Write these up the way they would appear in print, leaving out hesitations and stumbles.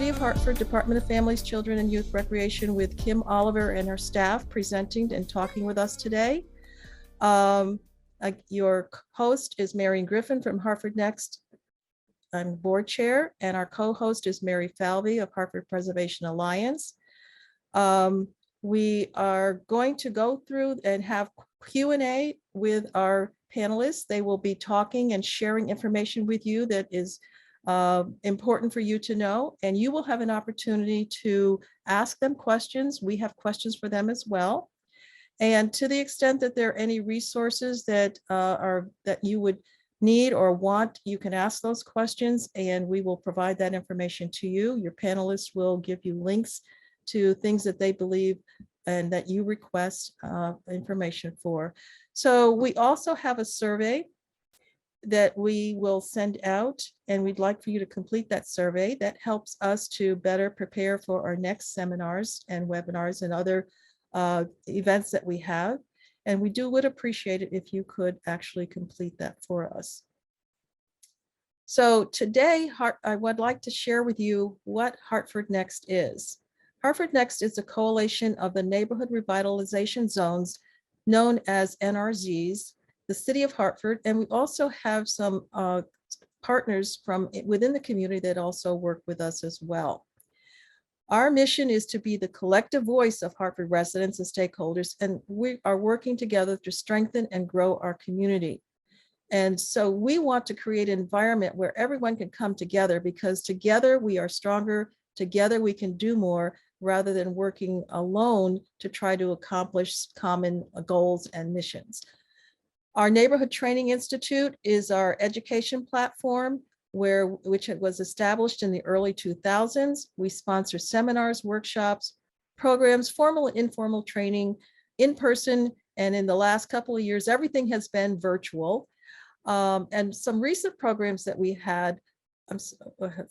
City of Hartford Department of Families, Children, and Youth Recreation with Kim Oliver and her staff presenting and talking with us today. Your host is Marion Griffin from Hartford Next. I'm board chair, and our co-host is Mary Falvey of Hartford Preservation Alliance. We are going to go through and have Q&A with our panelists. They will be talking and sharing information with you that is important for you to know, and you will have an opportunity to ask them questions. We have questions for them as well. And to the extent that there are any resources that that you would need or want, you can ask those questions and we will provide that information to you. Your panelists will give you links to things that they believe and that you request information for. So we also have a survey that we will send out, and we'd like for you to complete that survey. That helps us to better prepare for our next seminars and webinars and other events that we have. And we would appreciate it if you could actually complete that for us. So today, I would like to share with you what Hartford Next is. Hartford Next is a coalition of the neighborhood revitalization zones known as NRZs, the City of Hartford, and we also have some partners from within the community that also work with us as well. Our mission is to be the collective voice of Hartford residents and stakeholders, and we are working together to strengthen and grow our community. And so we want to create an environment where everyone can come together, because together we are stronger, together we can do more, rather than working alone to try to accomplish common goals and missions. Our Neighborhood Training Institute is our education platform, which was established in the early 2000s. We sponsor seminars, workshops, programs, formal and informal training, in person, and in the last couple of years, everything has been virtual. And some recent programs that we had, let's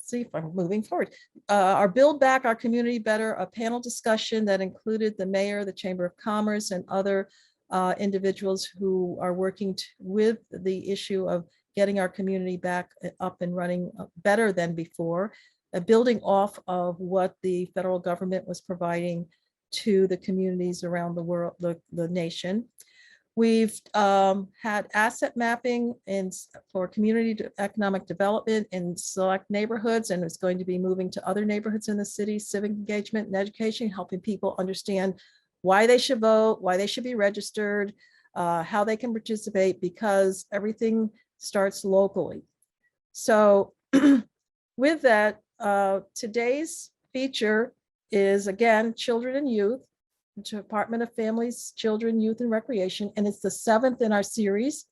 see if I'm moving forward, our Build Back Our Community Better, a panel discussion that included the mayor, the Chamber of Commerce, and other individuals who are working with the issue of getting our community back up and running better than before, building off of what the federal government was providing to the communities around the world, the nation. We've had asset mapping for community economic development in select neighborhoods, and it's going to be moving to other neighborhoods in the city, civic engagement and education, helping people understand why they should vote, why they should be registered, how they can participate, because everything starts locally. So with that, today's feature is, again, Children and Youth, Department of Families, Children, Youth, and Recreation, and it's the 7th in our series.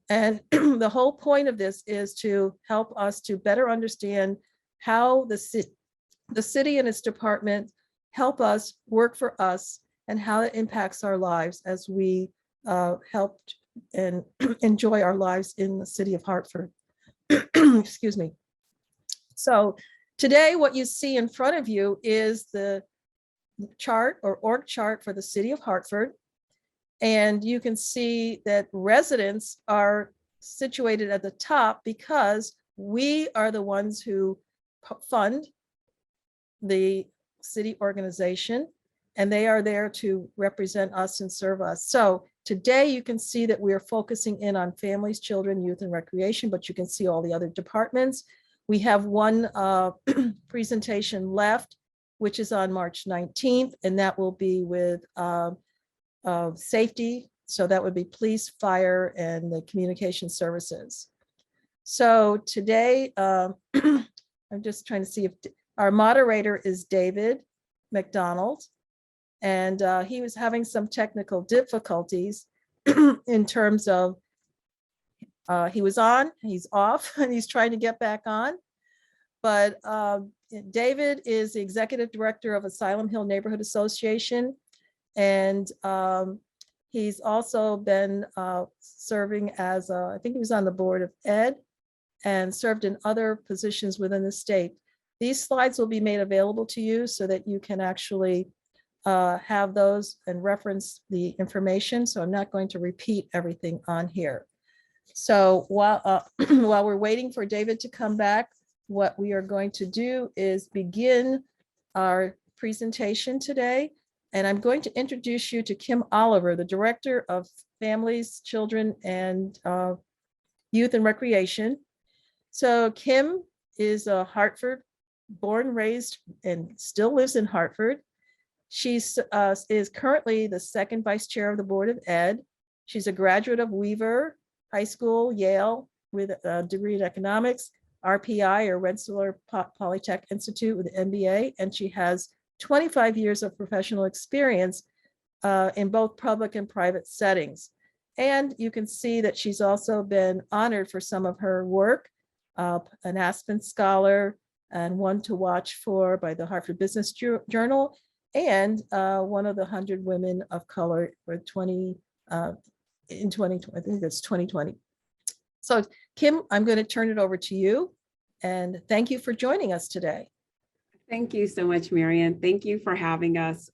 And the whole point of this is to help us to better understand how the city and its department help us, work for us, and how it impacts our lives as we help and enjoy our lives in the city of Hartford. Excuse me. So today, what you see in front of you is the chart or org chart for the city of Hartford. And you can see that residents are situated at the top because we are the ones who fund the city organization, and they are there to represent us and serve us. So today you can see that we are focusing in on families, children, youth, and recreation, but you can see all the other departments. We have one presentation left, which is on March 19th, and that will be with safety. So that would be police, fire, and the communication services. So today, I'm just trying to see if our moderator is David McDonald, and he was having some technical difficulties in terms of he was on, he's off, and he's trying to get back on. But David is the executive director of Asylum Hill Neighborhood Association, and he's also been serving as, I think he was on the board of Ed, and served in other positions within the state. These slides will be made available to you so that you can actually have those and reference the information. So I'm not going to repeat everything on here. So while, while we're waiting for David to come back, what we are going to do is begin our presentation today. And I'm going to introduce you to Kim Oliver, the Director of Families, Children, and Youth and Recreation. So Kim is a Hartford, born, raised, and still lives in Hartford. She is currently the second vice chair of the Board of Ed. She's a graduate of Weaver High School, Yale, with a degree in economics, RPI, or Rensselaer Polytech Institute, with an MBA, and she has 25 years of professional experience in both public and private settings. And you can see that she's also been honored for some of her work, an Aspen Scholar and one to watch for by the Hartford Business Journal, and one of the 100 Women of Color for in 2020, I think that's 2020. So Kim, I'm going to turn it over to you, and thank you for joining us today. Thank you so much, Marian. Thank you for having us.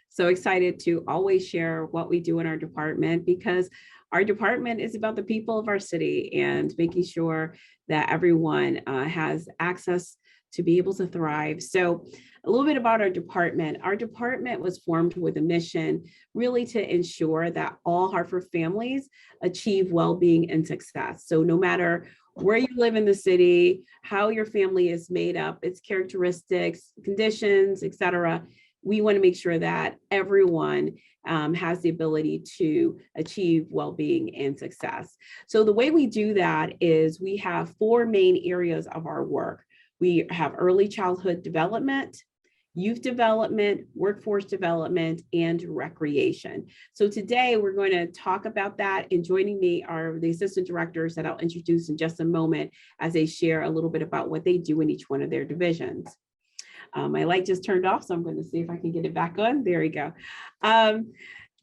So excited to always share what we do in our department, because our department is about the people of our city and making sure that everyone has access to be able to thrive. So a little bit about our department. Our department was formed with a mission really to ensure that all Hartford families achieve well-being and success. So no matter where you live in the city, how your family is made up, its characteristics, conditions, et cetera, we want to make sure that everyone has the ability to achieve well-being and success. So the way we do that is we have 4 main areas of our work. We have early childhood development, youth development, workforce development, and recreation. So today we're going to talk about that, and joining me are the assistant directors that I'll introduce in just a moment as they share a little bit about what they do in each one of their divisions. My light just turned off, so I'm going to see if I can get it back on. There we go.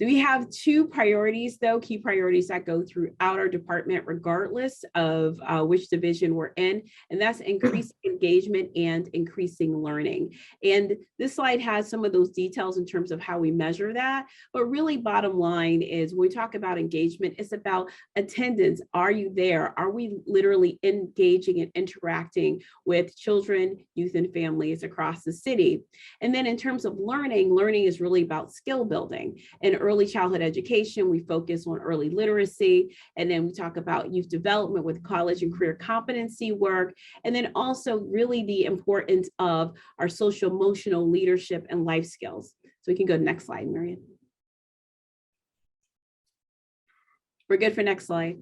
We have 2 priorities, though, key priorities that go throughout our department, regardless of which division we're in, and that's increasing engagement and increasing learning. And this slide has some of those details in terms of how we measure that, but really bottom line is when we talk about engagement, it's about attendance. Are you there? Are we literally engaging and interacting with children, youth, and families across the city? And then in terms of learning, learning is really about skill building. And early childhood education, we focus on early literacy, and then we talk about youth development with college and career competency work, and then also really the importance of our social emotional leadership and life skills. So we can go to next slide, Marian. We're good for next slide.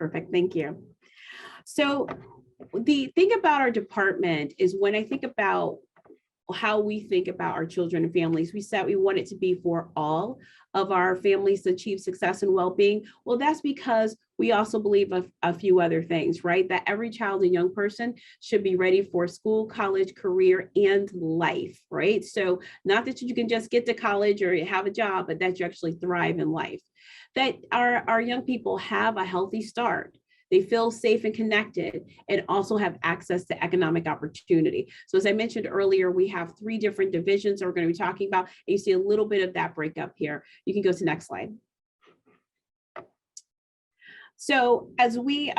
Perfect, thank you. So the thing about our department is when I think about how we think about our children and families, we said we want it to be for all of our families to achieve success and well-being. Well, that's because we also believe a few other things, right? That every child and young person should be ready for school, college, career, and life, right? So not that you can just get to college or have a job, but that you actually thrive in life. That our young people have a healthy start. They feel safe and connected, and also have access to economic opportunity. So as I mentioned earlier, we have 3 different divisions that we're going to be talking about, and you see a little bit of that breakup here. You can go to the next slide. So as we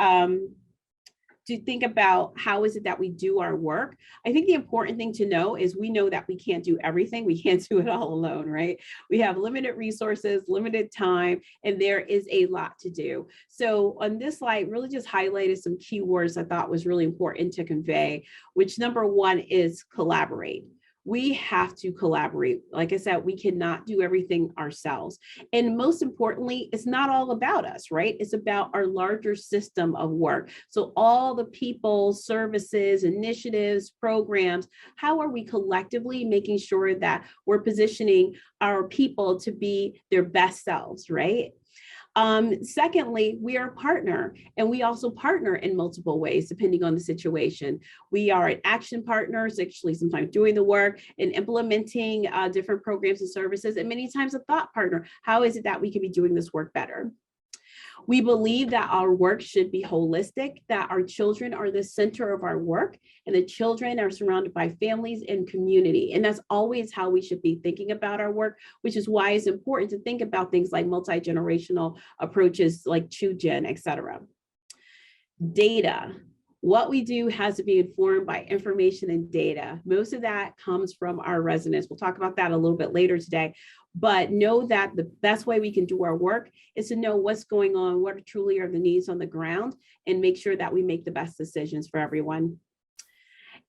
to think about how is it that we do our work, I think the important thing to know is we know that we can't do everything. We can't do it all alone, right? We have limited resources, limited time, and there is a lot to do. So on this slide, really just highlighted some keywords I thought was really important to convey, which number 1 is collaborate. We have to collaborate. Like I said, we cannot do everything ourselves. And most importantly, it's not all about us, right? It's about our larger system of work. So all the people, services, initiatives, programs, how are we collectively making sure that we're positioning our people to be their best selves, right? Secondly, we are a partner, and we also partner in multiple ways, depending on the situation. We are an action partners, actually sometimes doing the work and implementing different programs and services, and many times a thought partner. How is it that we can be doing this work better? We believe that our work should be holistic, that our children are the center of our work, and the children are surrounded by families and community. And that's always how we should be thinking about our work, which is why it's important to think about things like multi-generational approaches like ChuGen, et cetera. Data. What we do has to be informed by information and data. Most of that comes from our residents. We'll talk about that a little bit later today. But know that the best way we can do our work is to know what's going on, what truly are the needs on the ground, and make sure that we make the best decisions for everyone.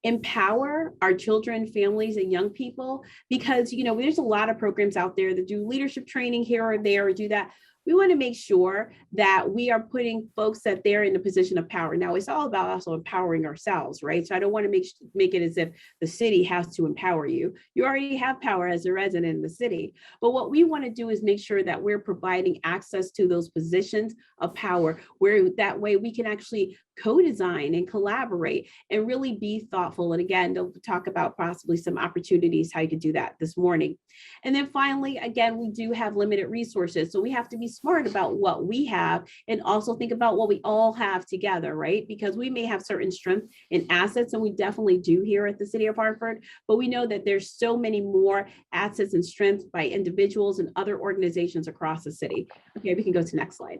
Empower our children, families, and young people, because there's a lot of programs out there that do leadership training here or there or do that. We want to make sure that we are putting folks that they're in a position of power. Now, it's all about also empowering ourselves, right? So I don't want to make it as if the city has to empower you. You already have power as a resident in the city. But what we want to do is make sure that we're providing access to those positions of power, where that way we can actually co-design and collaborate and really be thoughtful. And again, they'll talk about possibly some opportunities, how you could do that this morning. And then finally, again, we do have limited resources. So we have to be smart about what we have and also think about what we all have together, right? Because we may have certain strengths and assets, and we definitely do here at the City of Hartford, but we know that there's so many more assets and strengths by individuals and other organizations across the city. Okay, we can go to the next slide.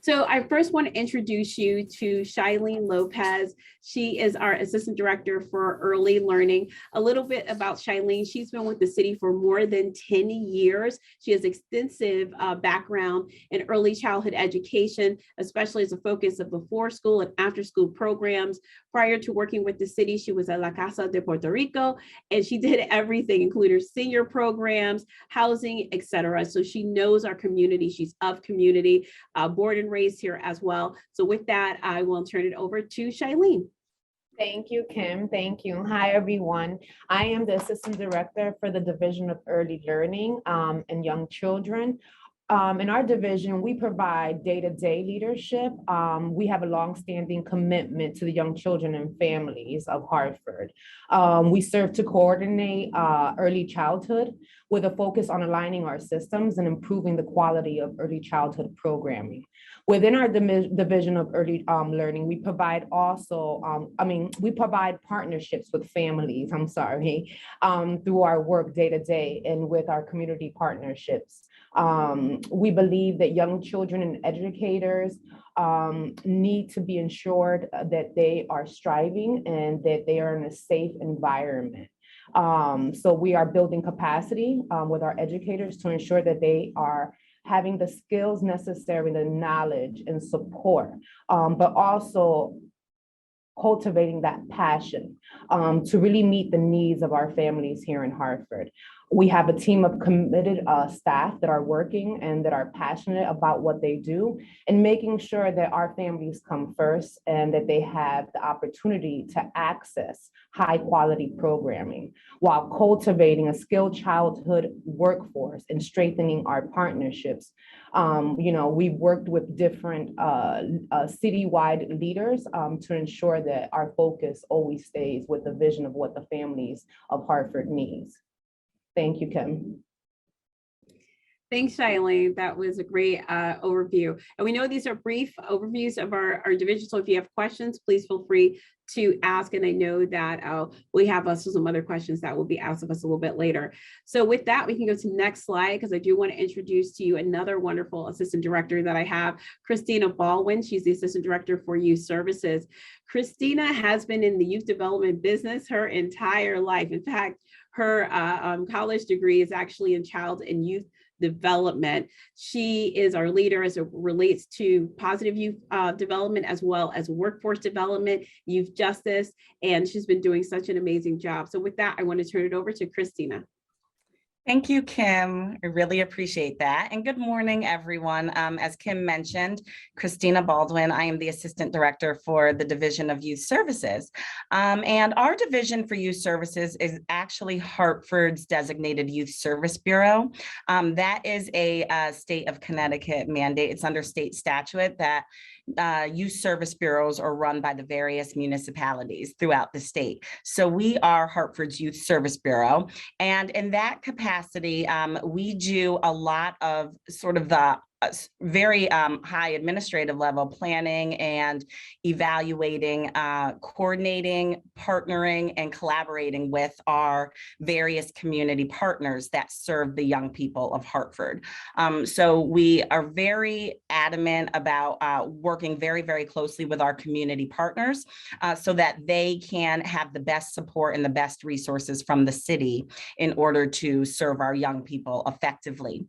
So I first want to introduce you to Shailene Lopez. She is our Assistant Director for Early Learning. A little bit about Shailene. She's been with the city for more than 10 years. She has extensive background in early childhood education, especially as a focus of before school and after school programs. Prior to working with the city, she was at La Casa de Puerto Rico, and she did everything, including senior programs, housing, etc. So she knows our community. She's of community, born and raised here as well. So with that, I will turn it over to Shailene. Thank you, Kim. Thank you. Hi, everyone. I am the Assistant Director for the Division of Early Learning and Young Children. In our division, we provide day-to-day leadership. We have a longstanding commitment to the young children and families of Hartford. We serve to coordinate early childhood with a focus on aligning our systems and improving the quality of early childhood programming. Within our division of early learning, we provide also, we provide partnerships with families, through our work day-to-day and with our community partnerships. We believe that young children and educators need to be ensured that they are striving and that they are in a safe environment. So we are building capacity with our educators to ensure that they are having the skills necessary, the knowledge and support, but also cultivating that passion to really meet the needs of our families here in Hartford. We have a team of committed staff that are working and that are passionate about what they do and making sure that our families come first and that they have the opportunity to access high quality programming while cultivating a skilled childhood workforce and strengthening our partnerships. We've worked with different citywide leaders to ensure that our focus always stays with the vision of what the families of Hartford needs. Thank you, Kim. Thanks, Shailene. That was a great overview. And we know these are brief overviews of our division. So if you have questions, please feel free to ask. And I know that we have also some other questions that will be asked of us a little bit later. So with that, we can go to the next slide, because I do want to introduce to you another wonderful assistant director that I have, Christina Baldwin. She's the Assistant Director for Youth Services. Christina has been in the youth development business her entire life. In fact, her college degree is actually in child and youth development. She is our leader as it relates to positive youth development, as well as workforce development, youth justice, and she's been doing such an amazing job. So with that, I want to turn it over to Christina. Thank you, Kim. I really appreciate that. And good morning, everyone. As Kim mentioned, Christina Baldwin, I am the Assistant Director for the Division of Youth Services. And our Division for Youth Services is actually Hartford's designated Youth Service Bureau. That is a state of Connecticut mandate. It's under state statute that youth service bureaus are run by the various municipalities throughout the state. So we are Hartford's Youth Service Bureau. And in that capacity, we do a lot of sort of the very high administrative level, planning and evaluating, coordinating, partnering, and collaborating with our various community partners that serve the young people of Hartford. So we are very adamant about working very, very closely with our community partners so that they can have the best support and the best resources from the city in order to serve our young people effectively.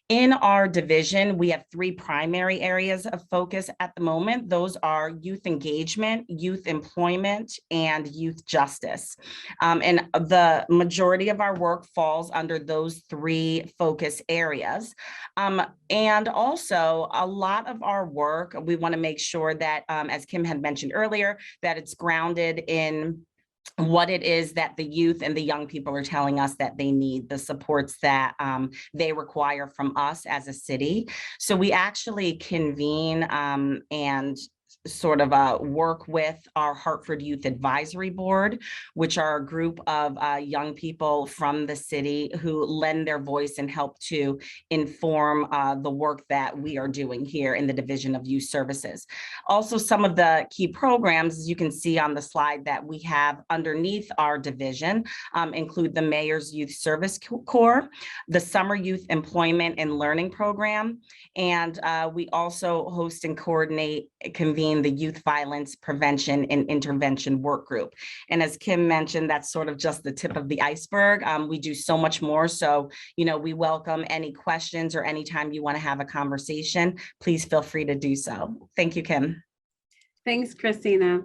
In our division, we have 3 primary areas of focus at the moment. Those are youth engagement, youth employment, and youth justice. And the majority of our work falls under those 3 focus areas. And also a lot of our work, we want to make sure that, as Kim had mentioned earlier, that it's grounded in what it is that the youth and the young people are telling us that they need, the supports that they require from us as a city. So we actually convene and sort of work with our Hartford Youth Advisory Board, which are a group of young people from the city who lend their voice and help to inform the work that we are doing here in the Division of Youth Services. Also, some of the key programs, as you can see on the slide that we have underneath our division, include the Mayor's Youth Service Corps, the Summer Youth Employment and Learning Program, and we also host and convene the Youth Violence Prevention and Intervention Work Group. And as Kim mentioned, that's sort of just the tip of the iceberg. We do so much more. So, we welcome any questions or anytime you want to have a conversation, please feel free to do so. Thank you, Kim. Thanks, Christina.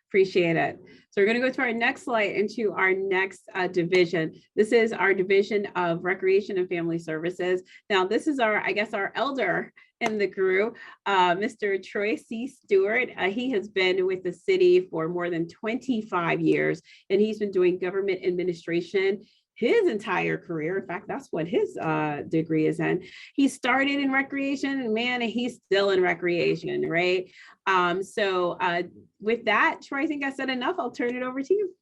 Appreciate it. So we're going to go to our next slide into our next division. This is our Division of Recreation and Family Services. Now, this is our elder in the group, Mr. Troy C. Stewart. He has been with the city for more than 25 years, and he's been doing government administration his entire career. In fact, that's what his degree is in. He started in recreation, and man, he's still in recreation, right? So with that, Troy, I think I said enough. I'll turn it over to you.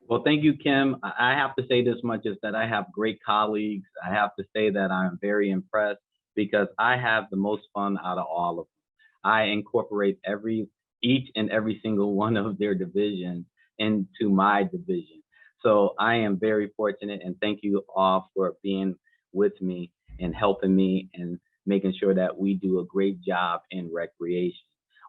Well, thank you, Kim. I have to say this much, is that I have great colleagues. I have to say that I'm very impressed because I have the most fun out of all of them. I incorporate each and every single one of their divisions into my division. So I am very fortunate, and thank you all for being with me and helping me and making sure that we do a great job in recreation.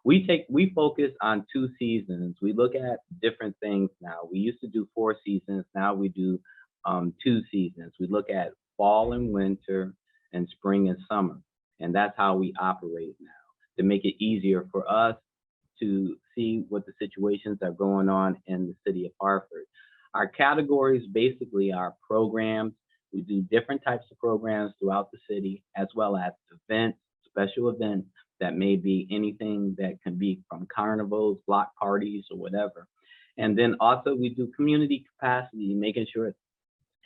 We focus on 2 seasons. We look at different things now. We used to do 4 seasons. Now we do 2 seasons. We look at fall and winter and spring and summer. And that's how we operate now, to make it easier for us to see what the situations are going on in the city of Hartford. Our categories basically are programs. We do different types of programs throughout the city, as well as events, special events that may be anything that can be from carnivals, block parties, or whatever. And then also we do community capacity, making sure it's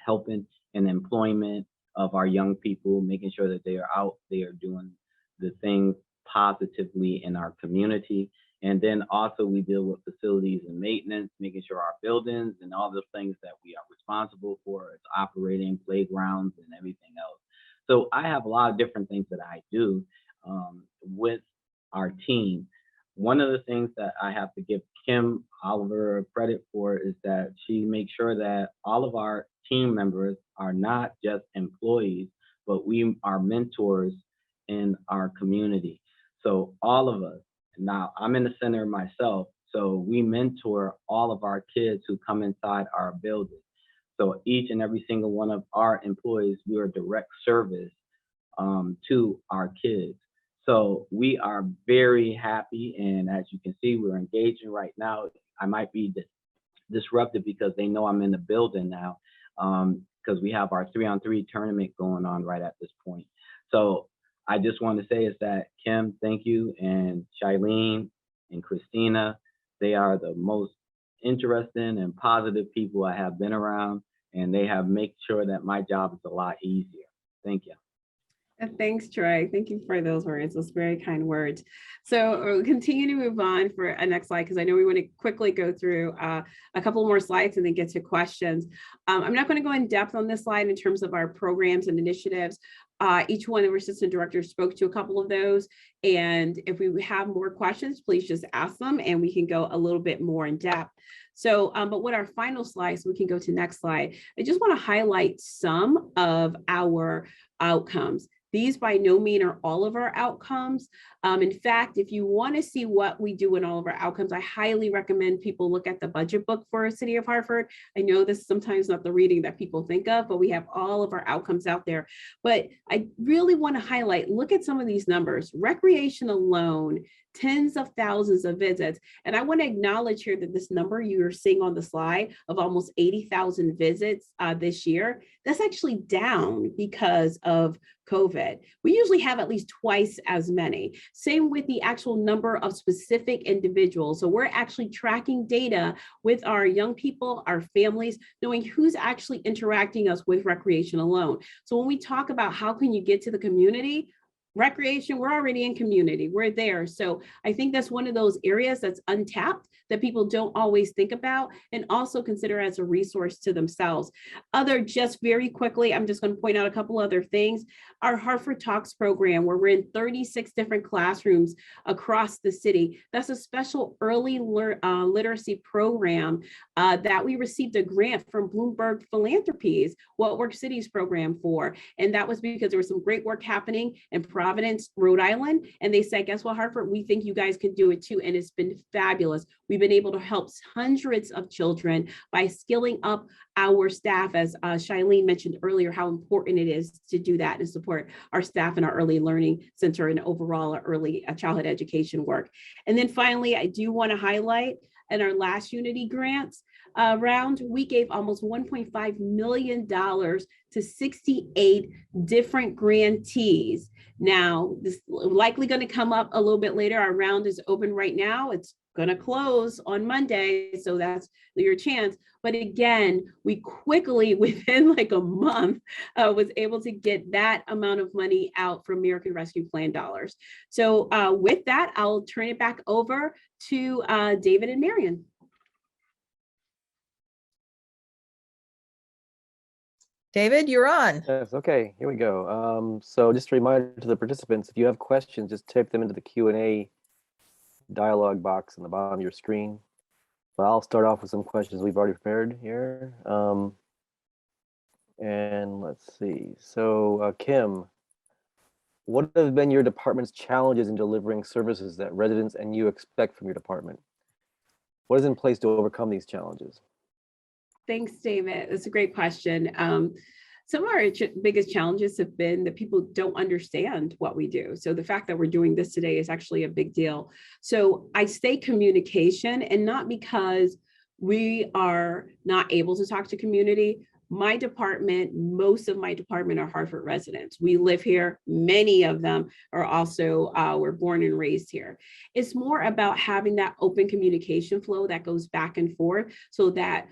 helping in employment of our young people, making sure that they are out there doing the things positively in our community. And then also we deal with facilities and maintenance, making sure our buildings and all the things that we are responsible for is operating, playgrounds and everything else. So I have a lot of different things that I do with our team. One of the things that I have to give Kim Oliver credit for is that she makes sure that all of our team members are not just employees, but we are mentors in our community. So all of us, now I'm in the center myself, so we mentor all of our kids who come inside our building. So each and every single one of our employees, we are direct service to our kids. So we are very happy, and as you can see, we're engaging right now. I might be disrupted because they know I'm in the building now, because we have our 3-on-3 tournament going on right at this point. So I just want to say is that Kim, thank you, and Shailene and Christina, they are the most interesting and positive people I have been around, and they have made sure that my job is a lot easier. Thank you. Thanks, Troy. Thank you for those words, those very kind words. So we'll continue to move on for a next slide, because I know we want to quickly go through a couple more slides and then get to questions. I'm not going to go in depth on this slide in terms of our programs and initiatives, Each one of our assistant directors spoke to a couple of those. And if we have more questions, please just ask them and we can go a little bit more in depth. So, but with our final slide, so we can go to next slide, I just want to highlight some of our outcomes. These by no means are all of our outcomes. In fact, if you want to see what we do in all of our outcomes, I highly recommend people look at the budget book for City of Hartford. I know this is sometimes not the reading that people think of, but we have all of our outcomes out there. But I really want to highlight, look at some of these numbers. Recreation alone, tens of thousands of visits. And I want to acknowledge here that this number you're seeing on the slide of almost 80,000 visits this year, that's actually down because of COVID. We usually have at least twice as many. Same with the actual number of specific individuals. So we're actually tracking data with our young people, our families, knowing who's actually interacting us with recreation alone. So when we talk about how can you get to the community, recreation, we're already in community, we're there. So I think that's one of those areas that's untapped that people don't always think about and also consider as a resource to themselves. Just very quickly, I'm just going to point out a couple other things. Our Hartford Talks program, where we're in 36 different classrooms across the city. That's a special early literacy program that we received a grant from Bloomberg Philanthropies, What Work Cities program for. And that was because there was some great work happening in Providence, Rhode Island. And they said, guess what, Hartford, we think you guys can do it too. And it's been fabulous. We've been able to help hundreds of children by skilling up our staff, as Shailene mentioned earlier, how important it is to do that and support our staff in our early learning center and overall early childhood education work. And then finally, I do want to highlight in our last Unity grants round, we gave almost $1.5 million to 68 different grantees. Now, this is likely going to come up a little bit later. Our round is open right now. It's going to close on Monday, so that's your chance. But again, we quickly, within like a month, was able to get that amount of money out from American Rescue Plan dollars. So with that, I'll turn it back over to David and Marion. David, you're on. Yes, okay, here we go. So just a reminder to the participants, if you have questions, just type them into the Q&A dialog box on the bottom of your screen. But I'll start off with some questions we've already prepared here. And let's see. So Kim, what have been your department's challenges in delivering services that residents and you expect from your department? What is in place to overcome these challenges? Thanks, David. That's a great question. Some of our biggest challenges have been that people don't understand what we do. So the fact that we're doing this today is actually a big deal. So I say communication, and not because we are not able to talk to community. My department, most of my department are Hartford residents. We live here. Many of them are also, were born and raised here. It's more about having that open communication flow that goes back and forth so that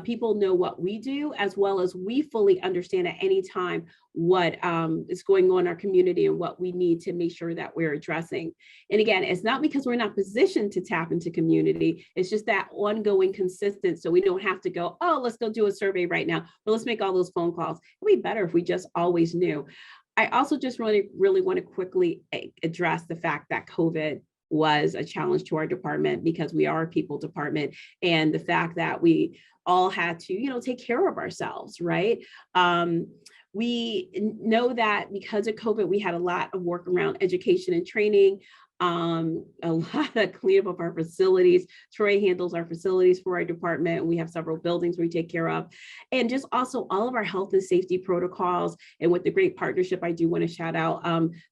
people know what we do, as well as we fully understand at any time what is going on in our community and what we need to make sure that we're addressing. And again, it's not because we're not positioned to tap into community. It's just that ongoing consistent. So we don't have to go, oh, let's go do a survey right now, or let's make all those phone calls. It'd be better if we just always knew. I also just really want to quickly address the fact that COVID was a challenge to our department because we are a people department, and the fact that we all had to, take care of ourselves, right? We know that because of COVID, we had a lot of work around education and training, a lot of cleanup of our facilities. Troy handles our facilities for our department. We have several buildings we take care of, and just also all of our health and safety protocols. And with the great partnership, I do want to shout out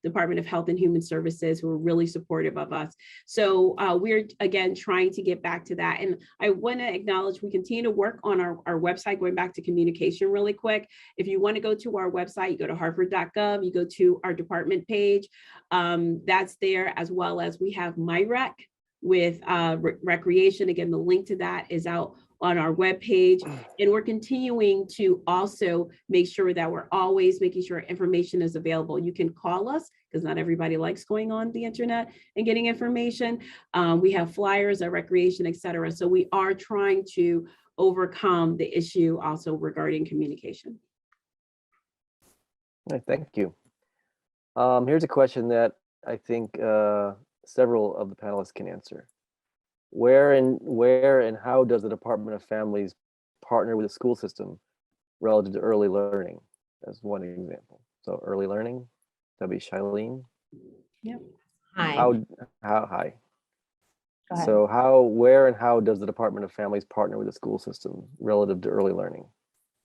Department of Health and Human Services, who are really supportive of us. So we're again trying to get back to that. And I want to acknowledge we continue to work on our website, going back to communication really quick. If you want to go to our website, you go to hartford.gov, you go to our department page, that's there, as well as we have MyRec with recreation. Again, the link to that is out on our webpage. And we're continuing to also make sure that we're always making sure information is available. You can call us because not everybody likes going on the internet and getting information. We have flyers at recreation, et cetera. So we are trying to overcome the issue also regarding communication. All right, thank you. Here's a question that I think several of the panelists can answer. Where and how does the Department of Families partner with the school system relative to early learning? As one example. So early learning, that'd be Shailene. Hi. Hi. Go ahead. So where and how does the Department of Families partner with the school system relative to early learning?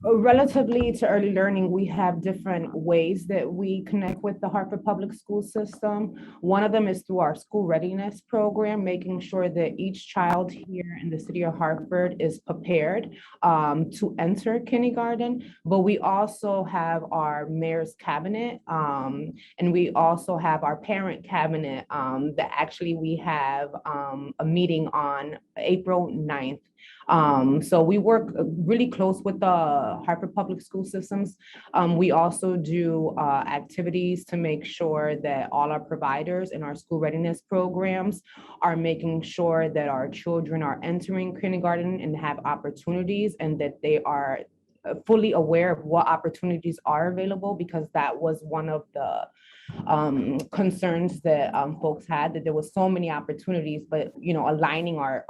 Relatively to early learning, we have different ways that we connect with the Hartford Public School System. One of them is through our school readiness program, making sure that each child here in the city of Hartford is prepared to enter kindergarten. But we also have our mayor's cabinet, and we also have our parent cabinet that actually we have a meeting on April 9th. So we work really close with the Hartford Public School Systems. We also do activities to make sure that all our providers in our school readiness programs are making sure that our children are entering kindergarten and have opportunities, and that they are fully aware of what opportunities are available, because that was one of the concerns that folks had, that there was so many opportunities, but aligning our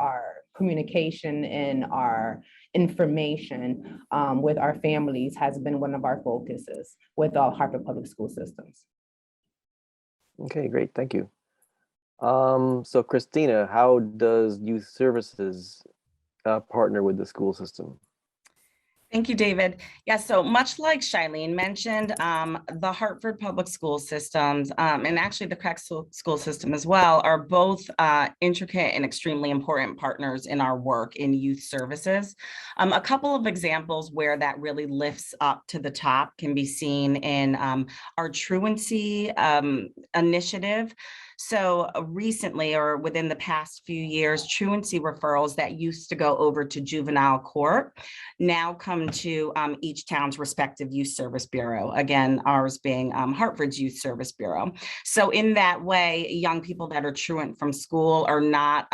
communication and our information with our families has been one of our focuses with all Hartford Public School Systems. Okay, great, thank you. So Christina, how does youth services partner with the school system? Thank you, David. Yeah, so much like Shailene mentioned, the Hartford Public School Systems and actually the Crack School System as well are both intricate and extremely important partners in our work in youth services. A couple of examples where that really lifts up to the top can be seen in our Truancy initiative. So recently, or within the past few years, truancy referrals that used to go over to juvenile court now come to each town's respective youth service bureau. Again, ours being Hartford's Youth Service Bureau. So in that way, young people that are truant from school are not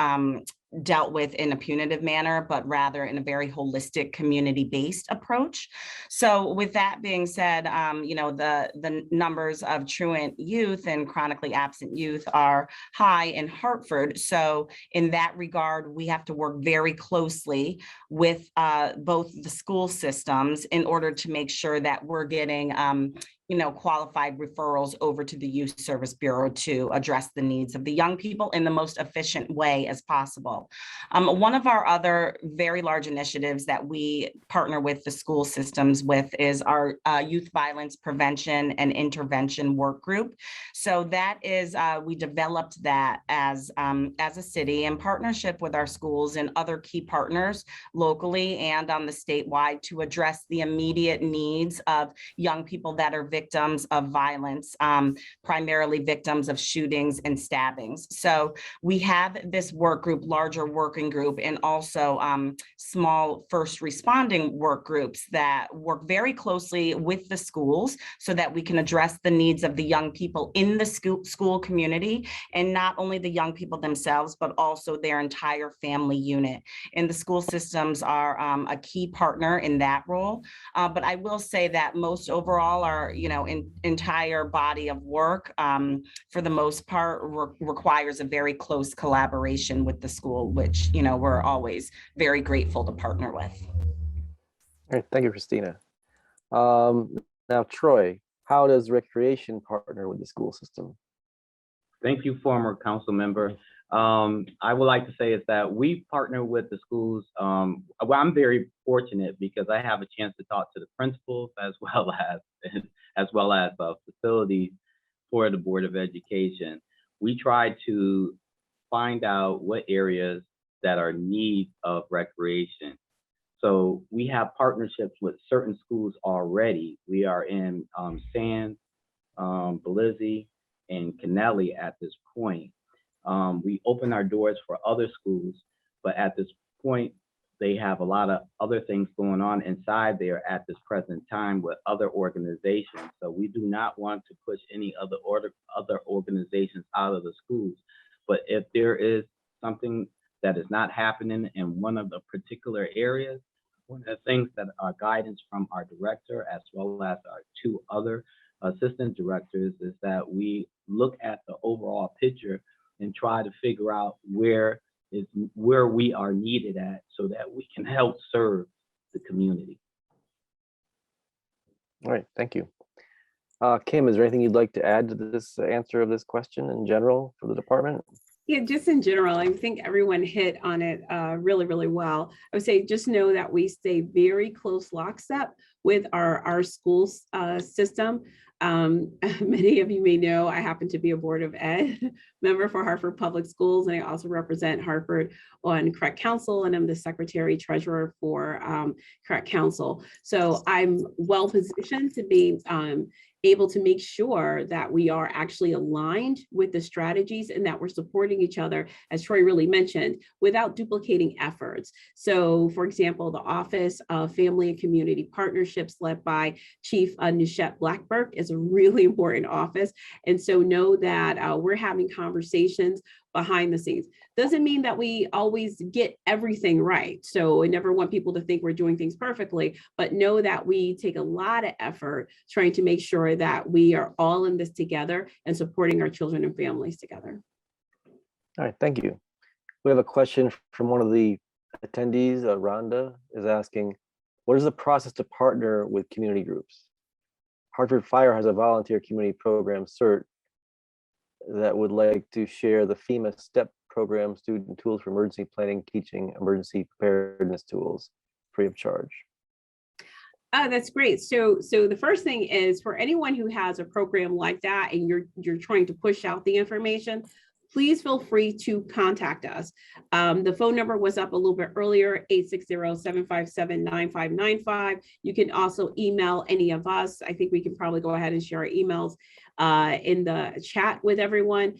dealt with in a punitive manner, but rather in a very holistic, community-based approach. So with that being said, the numbers of truant youth and chronically absent youth are high in Hartford. So in that regard, we have to work very closely with both the school systems in order to make sure that we're getting qualified referrals over to the Youth Service Bureau to address the needs of the young people in the most efficient way as possible. One of our other very large initiatives that we partner with the school systems with is our Youth Violence Prevention and Intervention Work Group. So that is, we developed that as a city in partnership with our schools and other key partners locally and on the statewide to address the immediate needs of young people that are victims of violence, primarily victims of shootings and stabbings. So we have this work group, larger working group, and also small first responding work groups that work very closely with the schools so that we can address the needs of the young people in the school community, and not only the young people themselves, but also their entire family unit. And the school systems are a key partner in that role. But I will say that most overall our entire body of work, for the most part, requires a very close collaboration with the school, which we're always very grateful to partner with. All right, thank you, Christina. Now, Troy, how does recreation partner with the school system? Thank you, former council member. I would like to say is that we partner with the schools. Well, I'm very fortunate because I have a chance to talk to the principals as well as facilities for the Board of Education. We try to find out what areas that are in need of recreation. So we have partnerships with certain schools already. We are in Sands, Belize, and Kennelly at this point. We open our doors for other schools, but at this point, they have a lot of other things going on inside there at this present time with other organizations. So we do not want to push any other organizations out of the schools. But if there is something that is not happening in one of the particular areas, one of the things that our guidance from our director, as well as our two other assistant directors is that we look at the overall picture and try to figure out where we are needed at so that we can help serve the community. All right, thank you. Kim, is there anything you'd like to add to this answer of this question in general for the department? Yeah, just in general, I think everyone hit on it really, really well. I would say just know that we stay very close lockstep with our school system. Many of you may know I happen to be a Board of Ed member for Hartford Public Schools, and I also represent Hartford on Correct Council, and I'm the Secretary Treasurer for Correct Council. So I'm well positioned to be able to make sure that we are actually aligned with the strategies and that we're supporting each other, as Troy really mentioned, without duplicating efforts. So for example, the Office of Family and Community Partnerships led by Chief Nishette Blackburk is a really important office. And so know that we're having conversations behind the scenes. Doesn't mean that we always get everything right. So I never want people to think we're doing things perfectly, but know that we take a lot of effort trying to make sure that we are all in this together and supporting our children and families together. All right, thank you. We have a question from one of the attendees. Rhonda is asking, what is the process to partner with community groups? Hartford Fire has a volunteer community program, CERT, that would like to share the FEMA STEP program student tools for emergency planning, teaching emergency preparedness tools free of charge. That's great. So the first thing is for anyone who has a program like that and you're trying to push out the information, please feel free to contact us. The phone number was up a little bit earlier, 860-757-9595. You can also email any of us. I think we can probably go ahead and share our emails in the chat with everyone.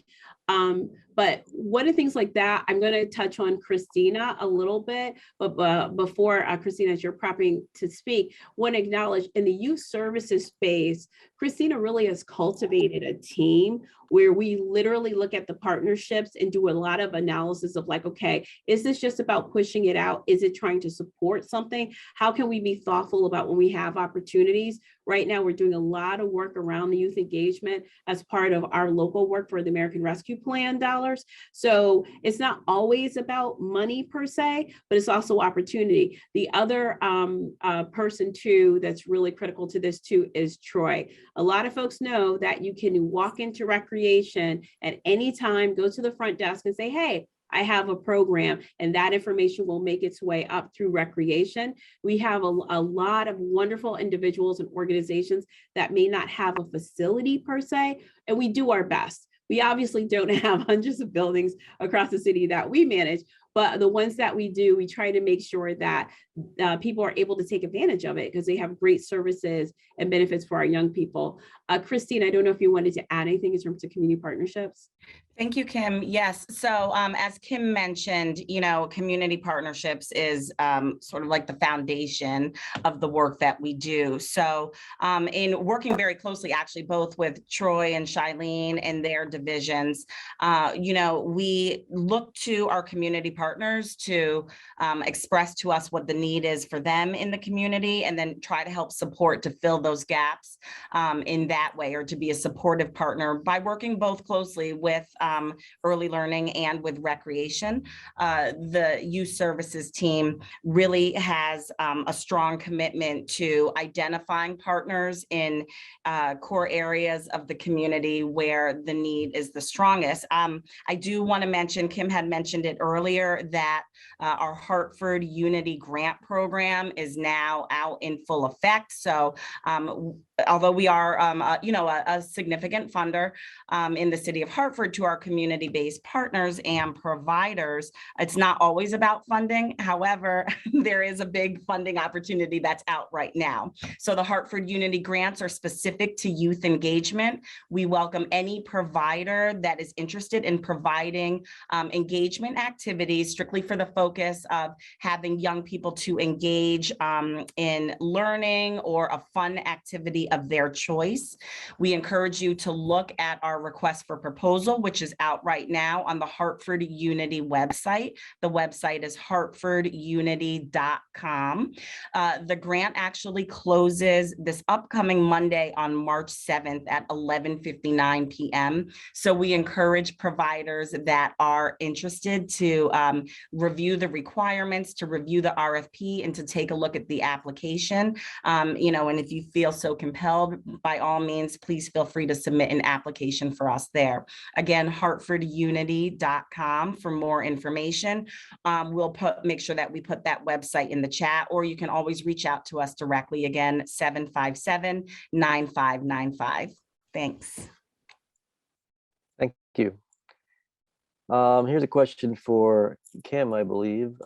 But one of the things like that, I'm going to touch on Christina a little bit, but before Christina, as you're prepping to speak, want to acknowledge in the youth services space, Christina really has cultivated a team where we literally look at the partnerships and do a lot of analysis of like, okay, is this just about pushing it out? Is it trying to support something? How can we be thoughtful about when we have opportunities? Right now, we're doing a lot of work around the youth engagement as part of our local work for the American Rescue Plan dollars. So it's not always about money per se, but it's also opportunity. The other person too that's really critical to this too is Troy. A lot of folks know that you can walk into recreation at any time, go to the front desk and say, hey, I have a program, and that information will make its way up through recreation. We have a lot of wonderful individuals and organizations that may not have a facility per se, and we do our best. We obviously don't have hundreds of buildings across the city that we manage, but the ones that we do, we try to make sure that people are able to take advantage of it because they have great services and benefits for our young people. Christine, I don't know if you wanted to add anything in terms of community partnerships. Thank you, Kim. Yes. So as Kim mentioned, community partnerships is sort of like the foundation of the work that we do. So in working very closely, actually, both with Troy and Shailene and their divisions, we look to our community partners to express to us what the need is for them in the community, and then try to help support to fill those gaps in that way, or to be a supportive partner by working both closely with early learning and with recreation. The youth services team really has a strong commitment to identifying partners in core areas of the community where the need is the strongest. I do want to mention, Kim had mentioned it earlier, that our Hartford Unity Grant Program is now out in full effect. So although we are, a significant funder in the city of Hartford to our community-based partners and providers, it's not always about funding. However, there is a big funding opportunity that's out right now. So the Hartford Unity grants are specific to youth engagement. We welcome any provider that is interested in providing engagement activities strictly for the focus of having young people to engage in learning or a fun activity of their choice. We encourage you to look at our request for proposal, which is out right now on the Hartford Unity website. The website is hartfordunity.com. The grant actually closes this upcoming Monday on March 7th at 11:59 p.m. So we encourage providers that are interested to review the requirements, to review the RFP, and to take a look at the application. And if you feel so compelled, by all means, please feel free to submit an application for us there. Again, hartfordunity.com for more information. We'll make sure that we put that website in the chat, or you can always reach out to us directly. Again, 757-9595. Thanks. Thank you. Here's a question for Kim, I believe.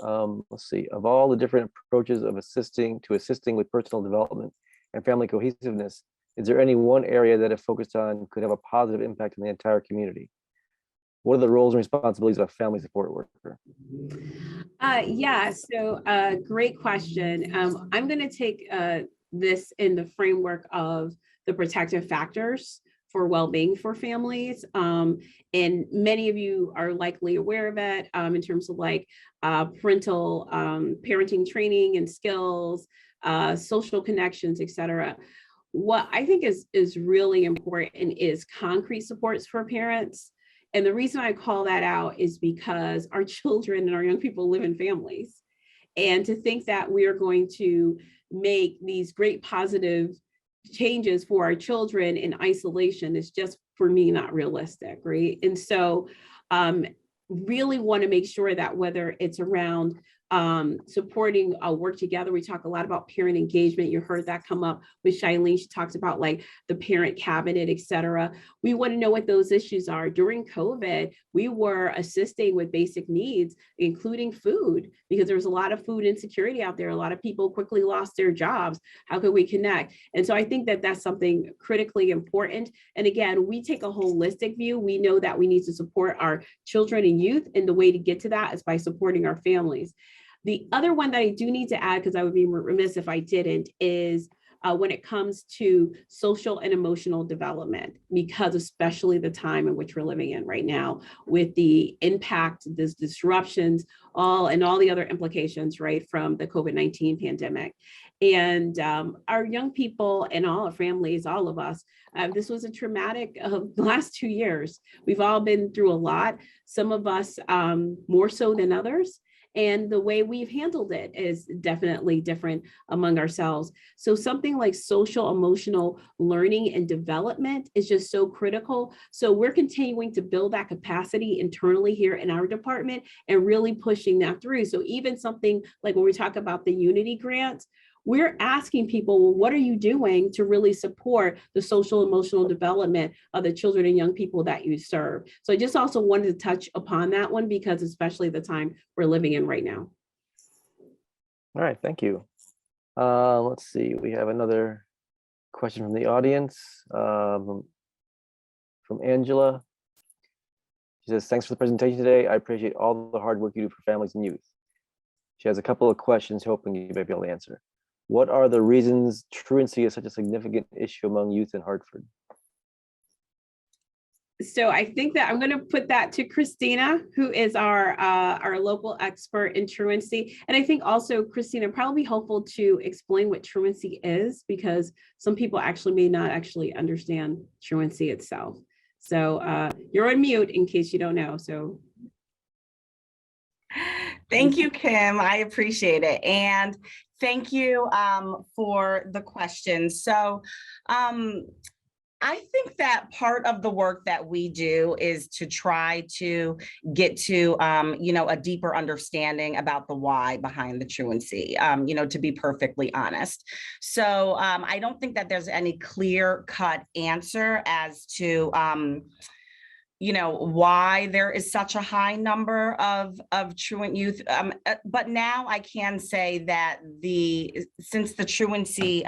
Let's see. Of all the different approaches of assisting with personal development and family cohesiveness, is there any one area that if focused on could have a positive impact on the entire community? What are the roles and responsibilities of a family support worker? Great question. I'm going to take this in the framework of the protective factors for well-being for families. And many of you are likely aware of it in terms of parental parenting training and skills, social connections, et cetera. What I think is really important is concrete supports for parents. And the reason I call that out is because our children and our young people live in families. And to think that we are going to make these great positive changes for our children in isolation is just, for me, not realistic, right? And so really want to make sure that whether it's around supporting work together, we talk a lot about parent engagement. You heard that come up with Shailene. She talks about the parent cabinet, et cetera. We want to know what those issues are. During COVID, we were assisting with basic needs, including food, because there was a lot of food insecurity out there. A lot of people quickly lost their jobs. How could we connect? And so I think that that's something critically important. And again, we take a holistic view. We know that we need to support our children and youth, and the way to get to that is by supporting our families. The other one that I do need to add, because I would be remiss if I didn't, is when it comes to social and emotional development, because especially the time in which we're living in right now with the impact, these disruptions, all the other implications, right, from the COVID-19 pandemic. And our young people and all our families, all of us, this was a traumatic last 2 years. We've all been through a lot, some of us more so than others. And the way we've handled it is definitely different among ourselves. So something like social emotional learning and development is just so critical. So we're continuing to build that capacity internally here in our department and really pushing that through. So even something like when we talk about the Unity grants, we're asking people, well, what are you doing to really support the social emotional development of the children and young people that you serve? So I just also wanted to touch upon that one, because especially the time we're living in right now. All right, thank you. Let's see, we have another question from the audience, from Angela. She says, thanks for the presentation today. I appreciate all the hard work you do for families and youth. She has a couple of questions, hoping you may be able to answer. What are the reasons truancy is such a significant issue among youth in Hartford? So I think that I'm going to put that to Christina, who is our local expert in truancy. And I think also, Christina, probably helpful to explain what truancy is, because some people actually may not actually understand truancy itself. So you're on mute in case you don't know. So. Thank you, Kim. I appreciate it. And thank you for the question. So I think that part of the work that we do is to try to get to, a deeper understanding about the why behind the truancy, to be perfectly honest. So I don't think that there's any clear-cut answer as to, why there is such a high number of truant youth. But now I can say that since the Truancy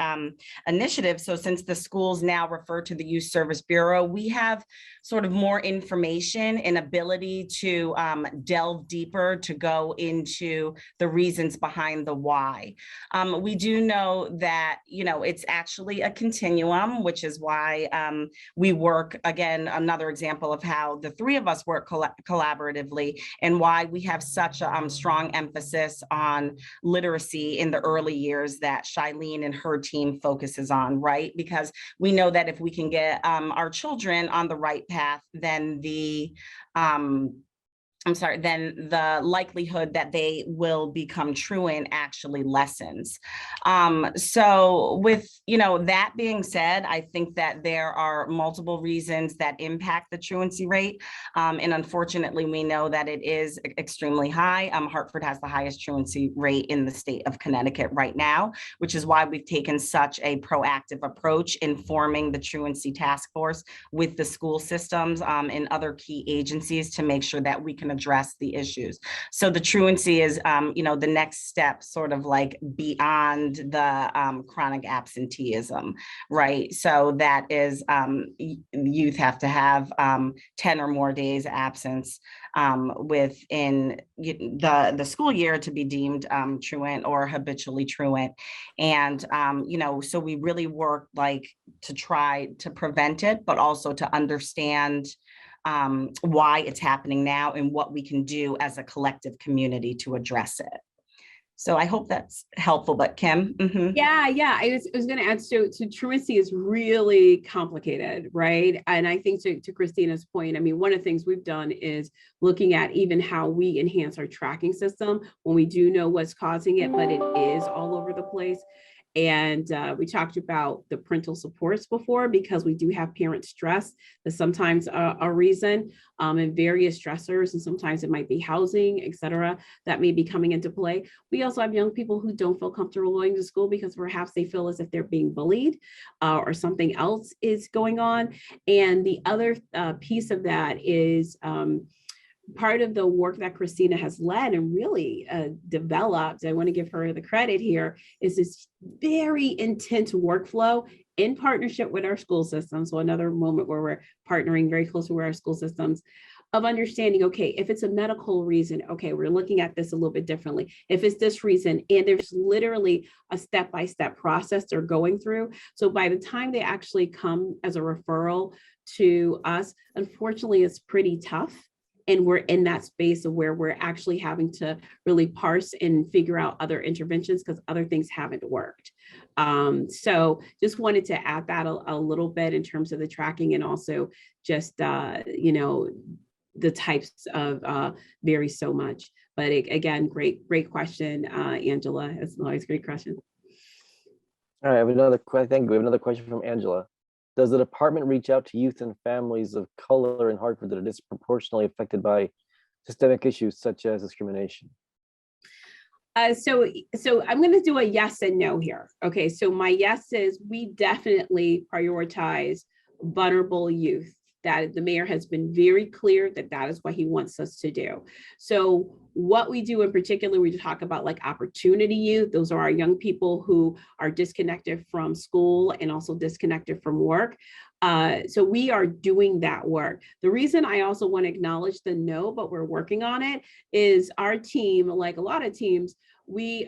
initiative, so since the schools now refer to the Youth Service Bureau, we have sort of more information and ability to delve deeper, to go into the reasons behind the why. We do know that, it's actually a continuum, which is why we work, again, another example of how the three of us work collaboratively, and why we have such a strong emphasis on literacy in the early years that Shailene and her team focuses on, right? Because we know that if we can get our children on the right path, then then the likelihood that they will become truant actually lessens. So with, that being said, I think that there are multiple reasons that impact the truancy rate. And unfortunately, we know that it is extremely high. Hartford has the highest truancy rate in the state of Connecticut right now, which is why we've taken such a proactive approach in forming the Truancy Task Force with the school systems and other key agencies to make sure that we can address the issues. So the truancy is, the next step, sort of like beyond the chronic absenteeism, right? So that is youth have to have 10 or more days absence within the school year to be deemed truant or habitually truant. And, so we really work to try to prevent it, but also to understand why it's happening now and what we can do as a collective community to address it. So I hope that's helpful, but Kim? Yeah. I was going to add, so truancy is really complicated, right? And I think to Christina's point, one of the things we've done is looking at even how we enhance our tracking system when we do know what's causing it, but it is all over the place. And we talked about the parental supports before, because we do have parent stress that's sometimes a reason, and various stressors, and sometimes it might be housing, et cetera, that may be coming into play. We also have young people who don't feel comfortable going to school because perhaps they feel as if they're being bullied or something else is going on. And the other piece of that is part of the work that Christina has led and really developed, I want to give her the credit here, is this very intense workflow in partnership with our school systems. So another moment where we're partnering very closely with our school systems, of understanding, okay, if it's a medical reason, okay, we're looking at this a little bit differently. If it's this reason, and there's literally a step-by-step process they're going through. So by the time they actually come as a referral to us, unfortunately, it's pretty tough. And we're in that space of where we're actually having to really parse and figure out other interventions because other things haven't worked. So just wanted to add that a little bit in terms of the tracking, and also just, the types of vary so much. But again, great question, Angela. It's always a great question. All right, I have another question. Thank you. We have another question from Angela. Does the department reach out to youth and families of color in Hartford that are disproportionately affected by systemic issues such as discrimination? So I'm going to do a yes and no here. Okay, so my yes is we definitely prioritize vulnerable youth. That the mayor has been very clear that is what he wants us to do. So what we do in particular, we talk about opportunity youth. Those are our young people who are disconnected from school and also disconnected from work. So we are doing that work. The reason I also want to acknowledge the no, but we're working on it, is our team, like a lot of teams, we,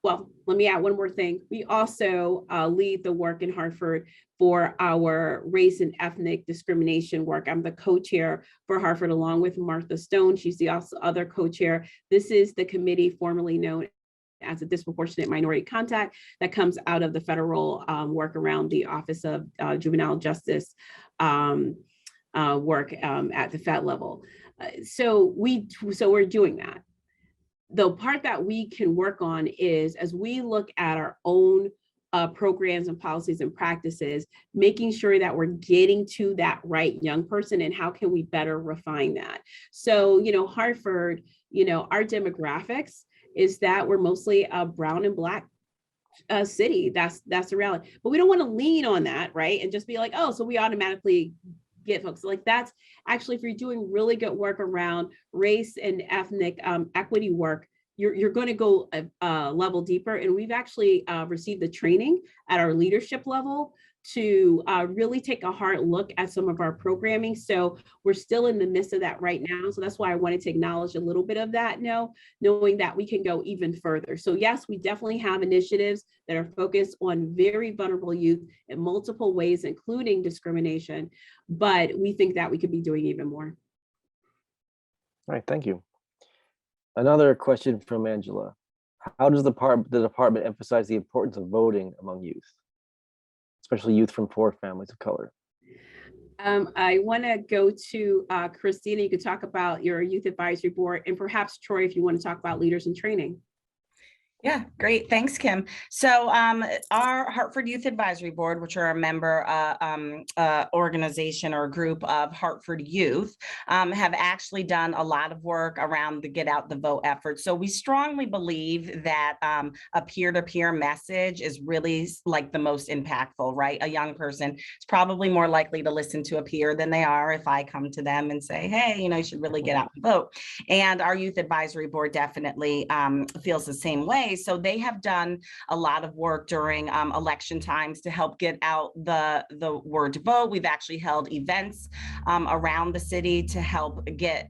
well, let me add one more thing. We also lead the work in Hartford for our race and ethnic discrimination work. I'm the co-chair for Hartford along with Martha Stone. She's the other co-chair. This is the committee formerly known as a disproportionate minority contact that comes out of the federal work around the Office of Juvenile Justice work at the Fed level. So we're doing that. The part that we can work on is, as we look at our own programs and policies and practices, making sure that we're getting to that right young person, and how can we better refine that. So, Hartford, our demographics is that we're mostly a brown and Black city. That's the reality. But we don't want to lean on that, right? And just be like, oh, so we automatically get folks. Like that's actually, if you're doing really good work around race and ethnic equity work, you're going to go a level deeper. And we've actually received the training at our leadership level to really take a hard look at some of our programming. So we're still in the midst of that right now. So that's why I wanted to acknowledge a little bit of that now, knowing that we can go even further. So yes, we definitely have initiatives that are focused on very vulnerable youth in multiple ways, including discrimination, but we think that we could be doing even more. All right, thank you. Another question from Angela. How does the department emphasize the importance of voting among youth, especially youth from poor families of color? I want to go to Christina. You could talk about your youth advisory board, and perhaps Troy, if you want to talk about leaders in training. Yeah, great. Thanks, Kim. So our Hartford Youth Advisory Board, which are a member organization or group of Hartford youth, have actually done a lot of work around the Get Out the Vote effort. So we strongly believe that a peer-to-peer message is really like the most impactful, right? A young person is probably more likely to listen to a peer than they are if I come to them and say, hey, you know, you should really get out and vote. And our Youth Advisory Board definitely feels the same way. So they have done a lot of work during election times to help get out the word to vote. We've actually held events around the city to help get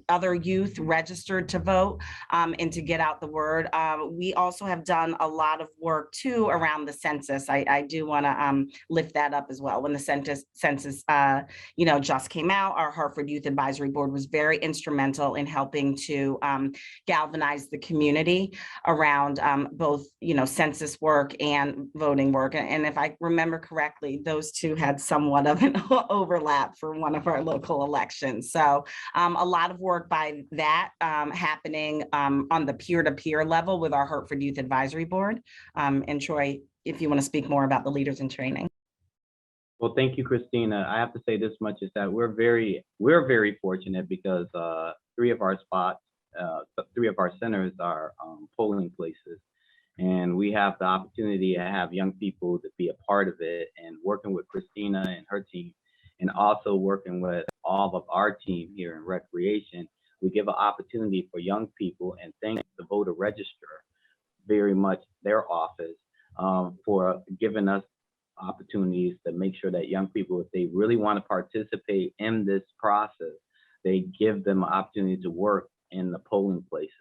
other youth registered to vote and to get out the word. We also have done a lot of work too around the census. I do want to lift that up as well. When the census you know, just came out, our Hartford Youth Advisory Board was very instrumental in helping to galvanize the community around both, you know, census work and voting work. And if I remember correctly, those two had somewhat of an overlap for one of our local elections. So a lot of work by that happening on the peer-to-peer level with our Hartford Youth Advisory Board. And Troy, if you want to speak more about the leaders in training. Well, thank you, Christina. I have to say this much is that we're very fortunate because three of our centers are polling places, and we have the opportunity to have young people to be a part of it, and working with Christina and her team, and also working with all of our team here in recreation, we give an opportunity for young people, and thank the voter register very much, their office, for giving us opportunities to make sure that young people, if they really want to participate in this process, they give them an opportunity to work in the polling places.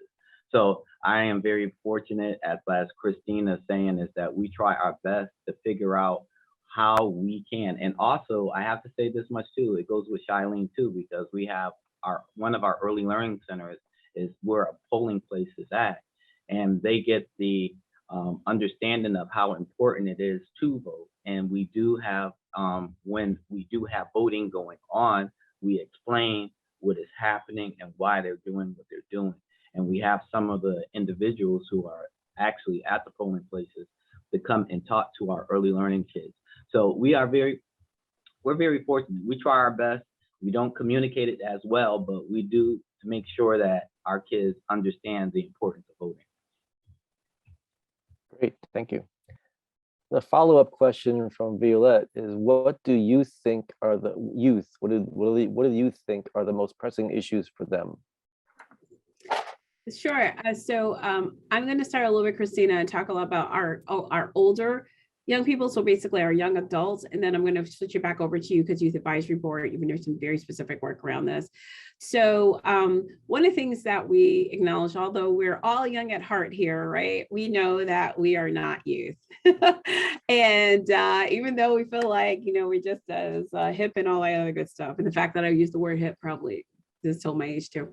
So I am very fortunate, as Christina saying, is that we try our best to figure out how we can. And also, I have to say this much too, it goes with Shailene too, because we have one of our early learning centers is where a polling place is at. And they get the understanding of how important it is to vote. And we do have, when we do have voting going on, we explain what is happening and why they're doing what they're doing. And we have some of the individuals who are actually at the polling places to come and talk to our early learning kids. So we're very fortunate. We try our best. We don't communicate it as well, but we do to make sure that our kids understand the importance of voting. Great, thank you. The follow-up question from Violette is, what do you think are the youth? What do you think are the most pressing issues for them? Sure. So I'm going to start a little bit, Christina, and talk a lot about our older young people. So basically our young adults, and then I'm going to switch it back over to you because Youth Advisory Board, even there's some very specific work around this. So one of the things that we acknowledge, although we're all young at heart here, right? We know that we are not youth. And even though we feel like, you know, we're just as hip and all that other good stuff. And the fact that I use the word hip probably just told my age too.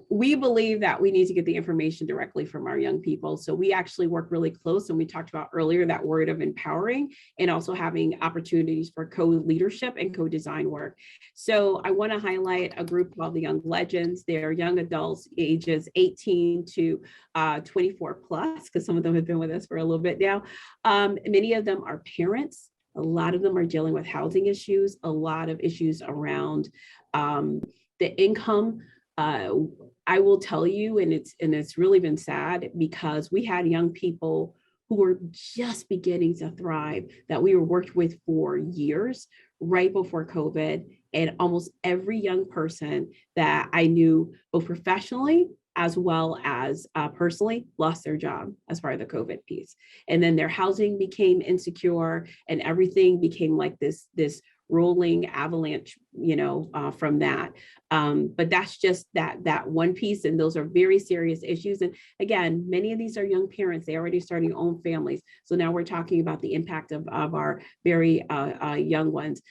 We believe that we need to get the information directly from our young people. So we actually work really close, and we talked about earlier that word of empowering and also having opportunities for co-leadership and co-design work. So I want to highlight a group called the Young Legends. They're young adults ages 18 to 24 plus, because some of them have been with us for a little bit now. Many of them are parents. A lot of them are dealing with housing issues, a lot of issues around the income. I will tell you, and it's really been sad because we had young people who were just beginning to thrive that we were worked with for years right before COVID. And almost every young person that I knew, both professionally as well as personally, lost their job as part of the COVID piece. And then their housing became insecure and everything became like this rolling avalanche, from that. But that's just that one piece. And those are very serious issues. And again, many of these are young parents. They already starting own families. So now we're talking about the impact of our very young ones.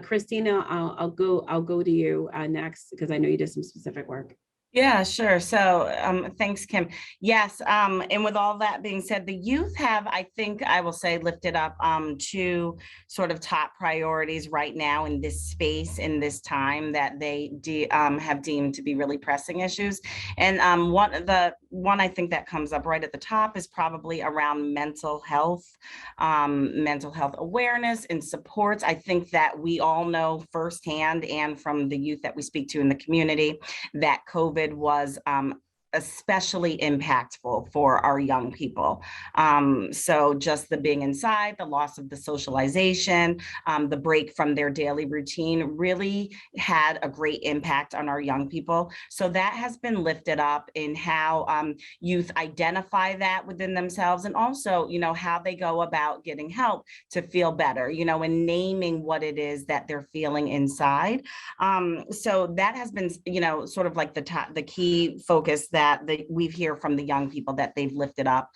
Christina, I'll go to you next, because I know you did some specific work. Yeah, sure. So thanks, Kim. Yes. And with all that being said, the youth have, I think I will say, lifted up two sort of top priorities right now in this space, in this time, that they have deemed to be really pressing issues. And one I think that comes up right at the top is probably around mental health awareness and supports. I think that we all know firsthand and from the youth that we speak to in the community that COVID was especially impactful for our young people. So just the being inside, the loss of the socialization, the break from their daily routine really had a great impact on our young people. So that has been lifted up in how youth identify that within themselves, and also, how they go about getting help to feel better, and naming what it is that they're feeling inside. So that has been, sort of like the key focus that we hear from the young people that they've lifted up.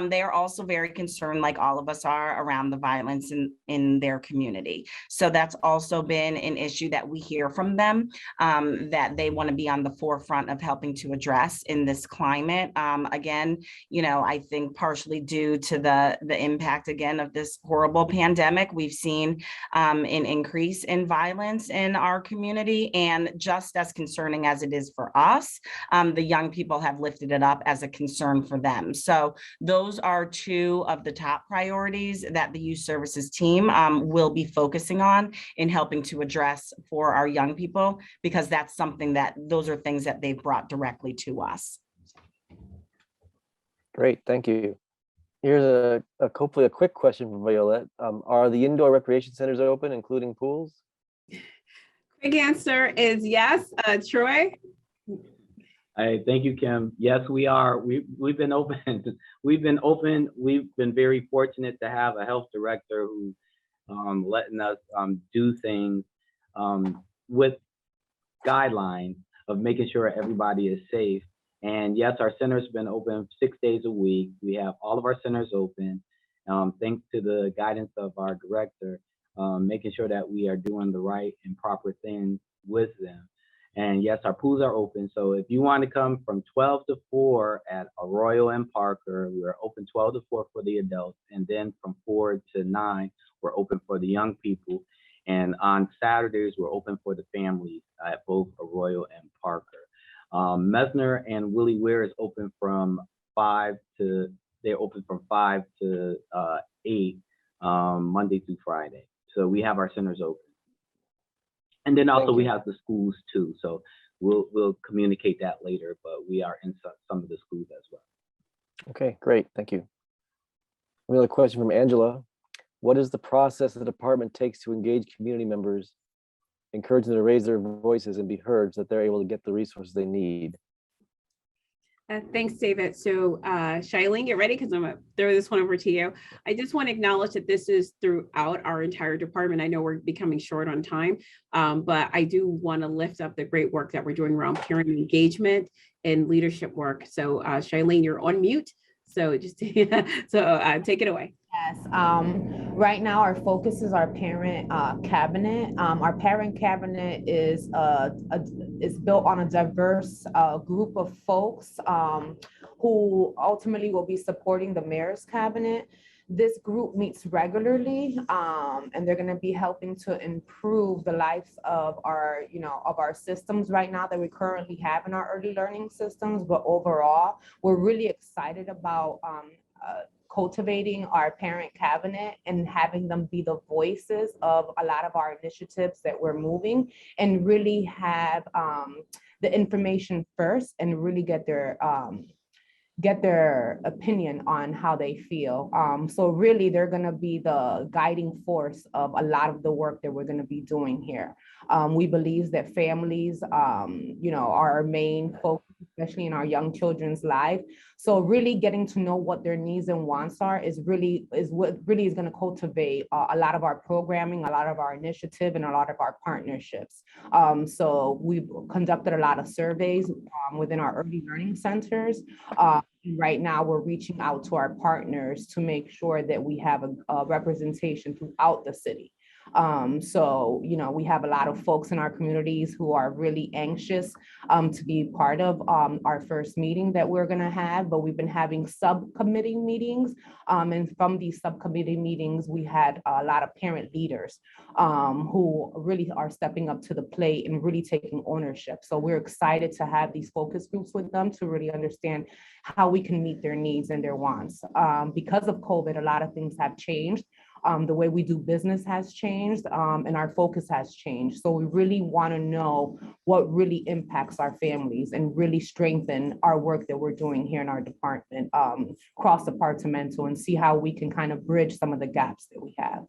They are also very concerned, like all of us are, around the violence in their community. So that's also been an issue that we hear from them, that they want to be on the forefront of helping to address in this climate. Again, I think partially due to the impact, again, of this horrible pandemic, we've seen an increase in violence in our community. And just as concerning as it is for us, the young people have lifted it up as a concern for them. So those are two of the top priorities that the youth services team will be focusing on in helping to address for our young people, because that's something those are things that they've brought directly to us. Great, thank you. Here's hopefully a quick question from Violette. Are the indoor recreation centers open, including pools? Quick answer is yes. Troy? Thank you, Kim. Yes, we are. We've been open. We've been very fortunate to have a health director who's letting us do things with guidelines of making sure everybody is safe. And yes, our center's been open 6 days a week. We have all of our centers open, thanks to the guidance of our director, making sure that we are doing the right and proper things with them. And yes, our pools are open. So if you want to come from 12 to 4 at Arroyo and Parker, we're open 12 to 4 for the adults. And then from 4 to 9, we're open for the young people. And on Saturdays, we're open for the families at both Arroyo and Parker. Mesner and Willie Ware is open from 5 to 8, Monday through Friday. So we have our centers open. And then also we have the schools too. So we'll communicate that later, but we are in some of the schools as well. Okay, great, thank you. We have a question from Angela. What is the process the department takes to engage community members, encourage them to raise their voices and be heard so that they're able to get the resources they need? Thanks, David. So Shailene, get ready, because I'm going to throw this one over to you. I just want to acknowledge that this is throughout our entire department. I know we're becoming short on time, but I do want to lift up the great work that we're doing around parent engagement and leadership work. So Shailene, you're on mute. So just take it away. Yes. Right now, our focus is our parent cabinet. Our parent cabinet is built on a diverse group of folks who ultimately will be supporting the mayor's cabinet. This group meets regularly, and they're going to be helping to improve the lives of our, of our systems right now that we currently have in our early learning systems. But overall, we're really excited about cultivating our parent cabinet and having them be the voices of a lot of our initiatives that we're moving, and really have the information first and really get their get their opinion on how they feel. So really, they're going to be the guiding force of a lot of the work that we're going to be doing here. We believe that families, are our main focus, especially in our young children's life. So really getting to know what their needs and wants are is what really is going to cultivate a lot of our programming, a lot of our initiative, and a lot of our partnerships. So we've conducted a lot of surveys within our early learning centers. Right now, we're reaching out to our partners to make sure that we have a representation throughout the city. We have a lot of folks in our communities who are really anxious to be part of our first meeting that we're going to have, but we've been having subcommittee meetings. And from these subcommittee meetings, we had a lot of parent leaders who really are stepping up to the plate and really taking ownership. So we're excited to have these focus groups with them to really understand how we can meet their needs and their wants. Because of COVID, a lot of things have changed. The way we do business has changed, and our focus has changed. So we really want to know what really impacts our families and really strengthen our work that we're doing here in our department, cross-departmental, and see how we can kind of bridge some of the gaps that we have.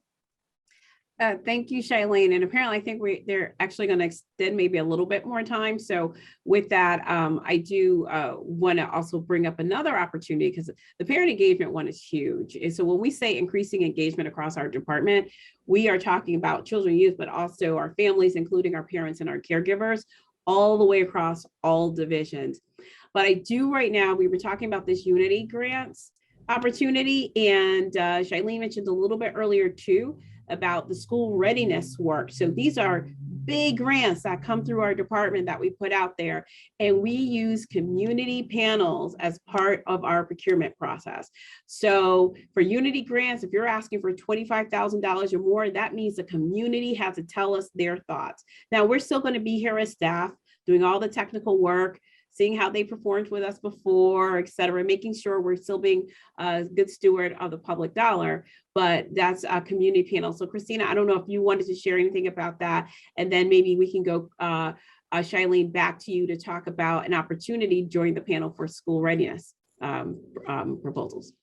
Thank you, Shailene. And apparently, I think they're actually going to extend maybe a little bit more time. So with that, I do want to also bring up another opportunity, because the parent engagement one is huge. And so when we say increasing engagement across our department, we are talking about children and youth, but also our families, including our parents and our caregivers, all the way across all divisions. But I do right now, we were talking about this Unity grants opportunity, and Shailene mentioned a little bit earlier too, about the school readiness work. So these are big grants that come through our department that we put out there, and we use community panels as part of our procurement process. So for Unity grants, if you're asking for $25,000 or more, that means the community has to tell us their thoughts. Now, we're still going to be here as staff doing all the technical work, seeing how they performed with us before, et cetera, making sure we're still being a good steward of the public dollar, but that's a community panel. So Christina, I don't know if you wanted to share anything about that, and then maybe we can go, Shailene, back to you to talk about an opportunity during the panel for school readiness proposals.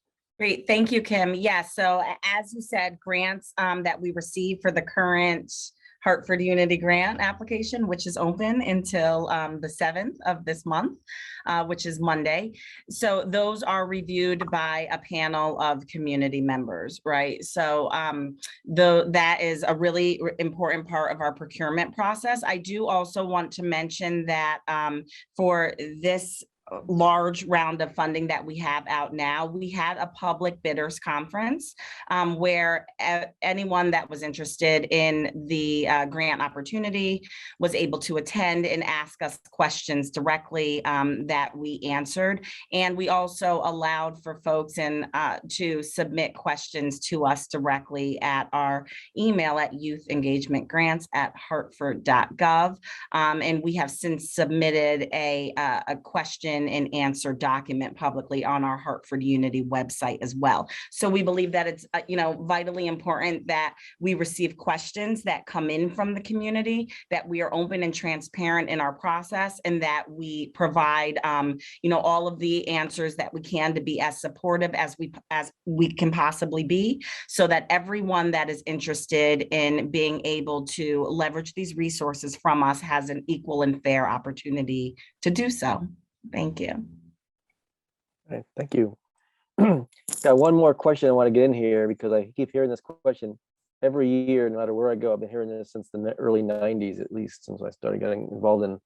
Great, thank you, Kim. Yeah, so as you said, grants that we received for the current Hartford Unity Grant application, which is open until the 7th of this month, which is Monday. So those are reviewed by a panel of community members, right? So that is a really important part of our procurement process. I do also want to mention that for this large round of funding that we have out now, we had a public bidders conference where anyone that was interested in the grant opportunity was able to attend and ask us questions directly that we answered. And we also allowed for folks to submit questions to us directly at our email at youthengagementgrants@hartford.gov. And we have since submitted a question and answer document publicly on our Hartford Unity website as well. So we believe that it's vitally important that we receive questions that come in from the community, that we are open and transparent in our process, and that we provide all of the answers that we can to be as supportive as we can possibly be, so that everyone that is interested in being able to leverage these resources from us has an equal and fair opportunity to do so. Thank you. All right, thank you. Got one more question I want to get in here, because I keep hearing this question every year, no matter where I go. I've been hearing this since the early 90s, at least, since I started getting involved in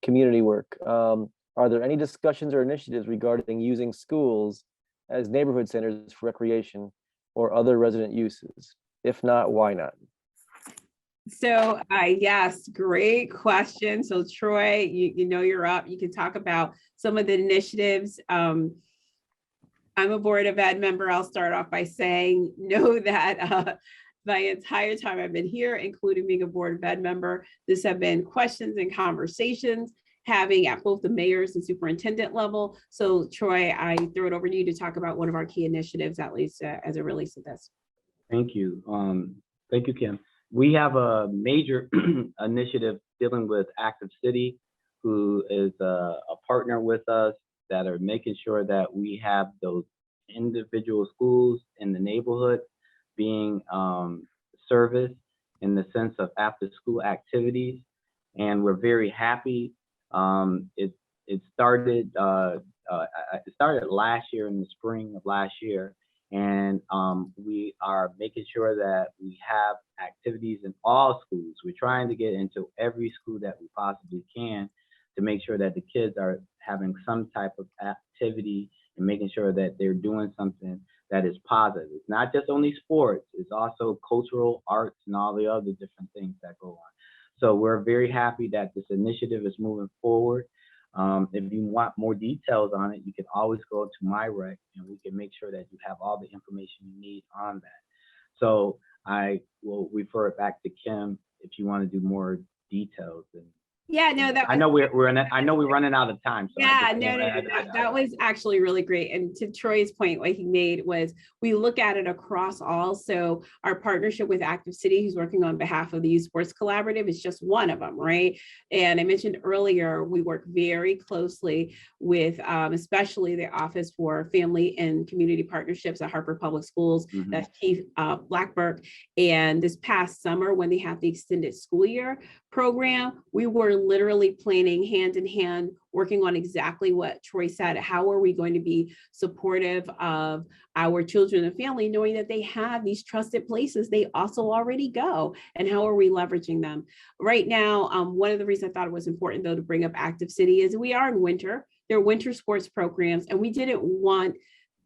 community work. Are there any discussions or initiatives regarding using schools as neighborhood centers for recreation or other resident uses? If not, why not? So yes, great question. So Troy, you're up. You can talk about some of the initiatives. I'm a Board of Ed member. I'll start off by saying, know that my entire time I've been here, including being a Board of Ed member, this have been questions and conversations having at both the mayor's and superintendent level. So Troy, I throw it over to you to talk about one of our key initiatives, at least as it relates to this. Thank you. Thank you, Kim. We have a major initiative dealing with Active City, who is a partner with us. that are making sure that we have those individual schools in the neighborhood being serviced in the sense of after school activities. And we're very happy. It started last year, in the spring of last year. And we are making sure that we have activities in all schools. We're trying to get into every school that we possibly can to make sure that the kids are having some type of activity and making sure that they're doing something that is positive. It's not just only sports, it's also cultural, arts, and all the other different things that go on. So we're very happy that this initiative is moving forward. If you want more details on it, you can always go to my rec and we can make sure that you have all the information you need on that. So I will refer it back to Kim if you want to do more details. And Yeah, no, that I know we're running out of time. So yeah, no, that was actually really great. And to Troy's point, what he made was we look at it across all. So our partnership with Active City, who's working on behalf of the Youth Sports Collaborative, is just one of them, right? And I mentioned earlier, we work very closely with especially the Office for Family and Community Partnerships at Hartford Public Schools, that's Chief Blackburk. And this past summer, when they have the extended school year program, we were literally planning hand in hand, working on exactly what Troy said. How are we going to be supportive of our children and family, knowing that they have these trusted places they also already go, and how are we leveraging them? Right now, one of the reasons I thought it was important though to bring up Active City is we are in winter. There are winter sports programs, and we didn't want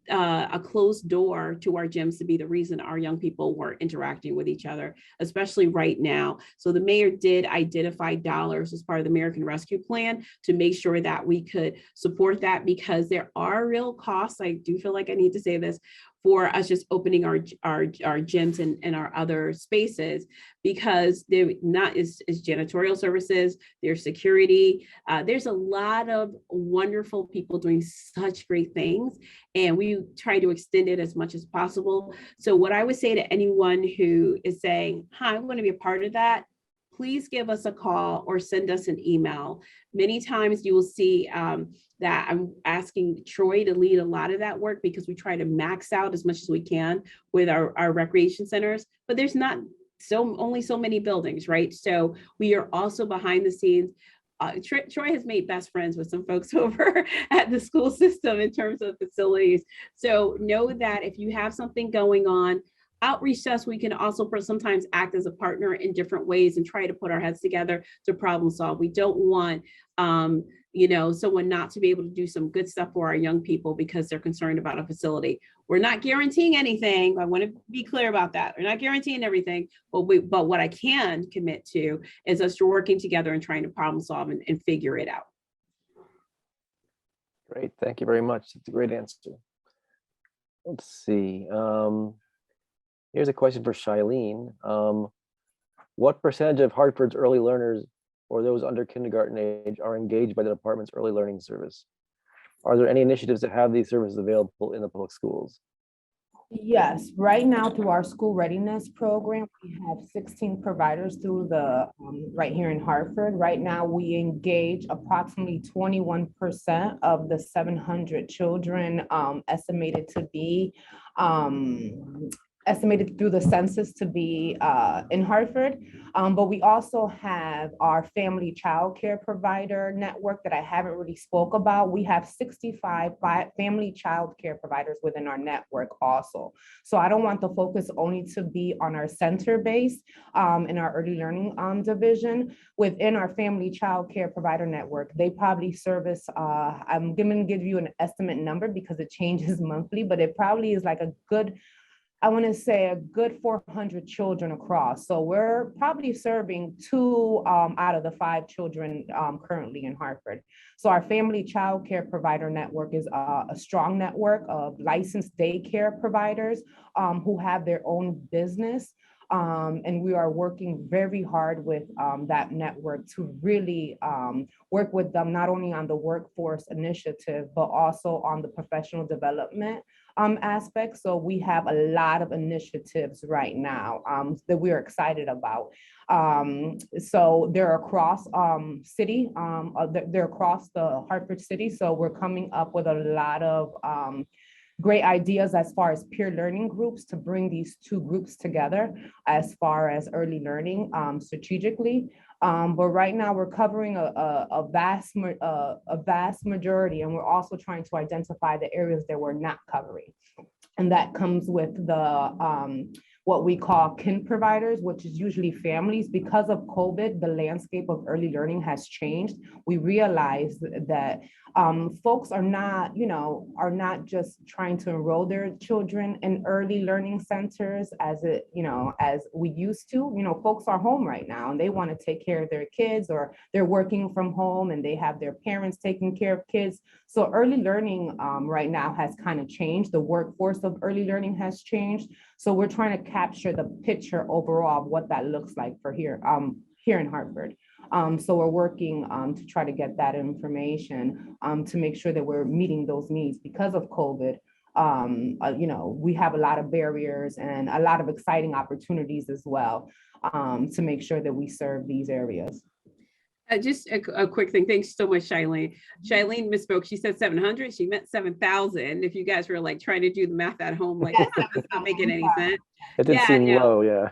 a closed door to our gyms to be the reason our young people weren't interacting with each other, especially right now. So the mayor did identify dollars as part of the American Rescue Plan to make sure that we could support that, because there are real costs. I do feel like I need to say this, for us just opening our gyms and our other spaces, because they're not is janitorial services, there's security, there's a lot of wonderful people doing such great things, and we try to extend it as much as possible. So what I would say to anyone who is saying, hi, I'm going to be a part of that, please give us a call or send us an email. Many times you will see that I'm asking Troy to lead a lot of that work, because we try to max out as much as we can with our recreation centers, but there's not only so many buildings, right? So we are also behind the scenes. Troy has made best friends with some folks over at the school system in terms of facilities. So know that if you have something going on, outreach us. We can also sometimes act as a partner in different ways and try to put our heads together to problem solve. We don't want someone not to be able to do some good stuff for our young people because they're concerned about a facility. We're not guaranteeing anything. I want to be clear about that. We're not guaranteeing everything, but what I can commit to is us working together and trying to problem solve and figure it out. Great, thank you very much. It's a great answer. Let's see. Here's a question for Shailene. What percentage of Hartford's early learners or those under kindergarten age are engaged by the department's early learning service? Are there any initiatives that have these services available in the public schools? Yes, right now through our school readiness program, we have 16 providers through the right here in Hartford. Right now, we engage approximately 21% of the 700 children estimated through the census to be in Hartford. But we also have our family child care provider network that I haven't really spoke about. We have 65 family child care providers within our network also. So I don't want the focus only to be on our center base in our early learning division. Within our family child care provider network, they probably service, I'm gonna give you an estimate number because it changes monthly, but it probably is like a good 400 children across. So we're probably serving 2 out of the 5 children currently in Hartford. So our family child care provider network is a strong network of licensed daycare providers who have their own business. And we are working very hard with that network to really work with them, not only on the workforce initiative, but also on the professional development aspect. So we have a lot of initiatives right now that we're excited about. So they're across city, they're across the Hartford city. So we're coming up with a lot of great ideas as far as peer learning groups to bring these two groups together as far as early learning strategically. But right now we're covering a vast majority, and we're also trying to identify the areas that we're not covering. And that comes with the what we call kin providers, which is usually families. Because of COVID, the landscape of early learning has changed. We realize that folks are not just trying to enroll their children in early learning centers as we used to. Folks are home right now and they want to take care of their kids, or they're working from home and they have their parents taking care of kids. So early learning right now has kind of changed. The workforce of early learning has changed. So we're trying to capture the picture overall of what that looks like for here in Hartford. So we're working to try to get that information to make sure that we're meeting those needs. Because of COVID, we have a lot of barriers and a lot of exciting opportunities as well to make sure that we serve these areas. Just a quick thing. Thanks so much, Shailene. Shailene misspoke. She said 700. She meant 7,000. If you guys were like trying to do the math at home, like it's not making any sense. It did seem low, yeah.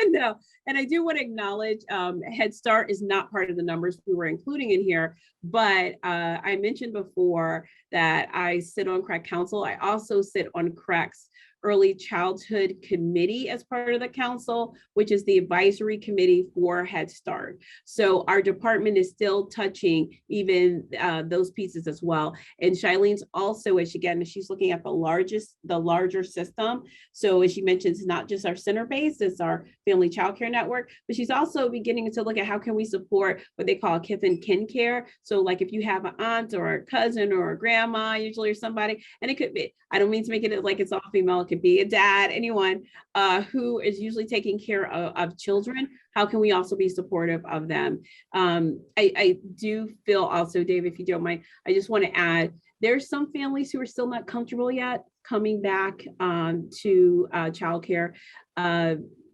No, and I do want to acknowledge Head Start is not part of the numbers we were including in here, but I mentioned before that I sit on CRAC Council. I also sit on CRAC's Early Childhood Committee as part of the council, which is the advisory committee for Head Start. So our department is still touching even those pieces as well. And Shailene's also, as she's looking at the larger system. So as she mentions, it's not just our center base, it's our family child care network, but she's also beginning to look at how can we support what they call kith and kin care. So like if you have an aunt or a cousin or a grandma, usually, or somebody, and it could be, I don't mean to make it like it's all female, it could be a dad, anyone who is usually taking care of children. How can we also be supportive of them? I do feel also, Dave, if you don't mind, I just want to add, there's some families who are still not comfortable yet coming back to childcare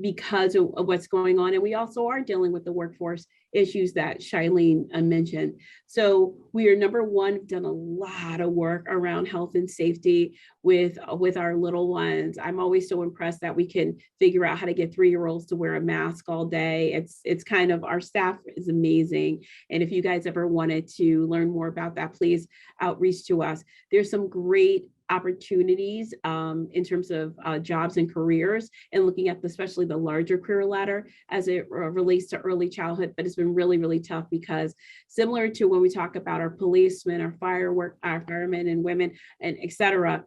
because of what's going on. And we also are dealing with the workforce issues that Shailene mentioned. So we are number one, done a lot of work around health and safety with our little ones. I'm always so impressed that we can figure out how to get 3-year-olds to wear a mask all day. It's kind of, our staff is amazing. And if you guys ever wanted to learn more about that, please outreach to us. There's some great opportunities in terms of jobs and careers, and looking at especially the larger career ladder as it relates to early childhood. But it's been really, really tough because similar to when we talk about our policemen, our firemen and women, and et cetera,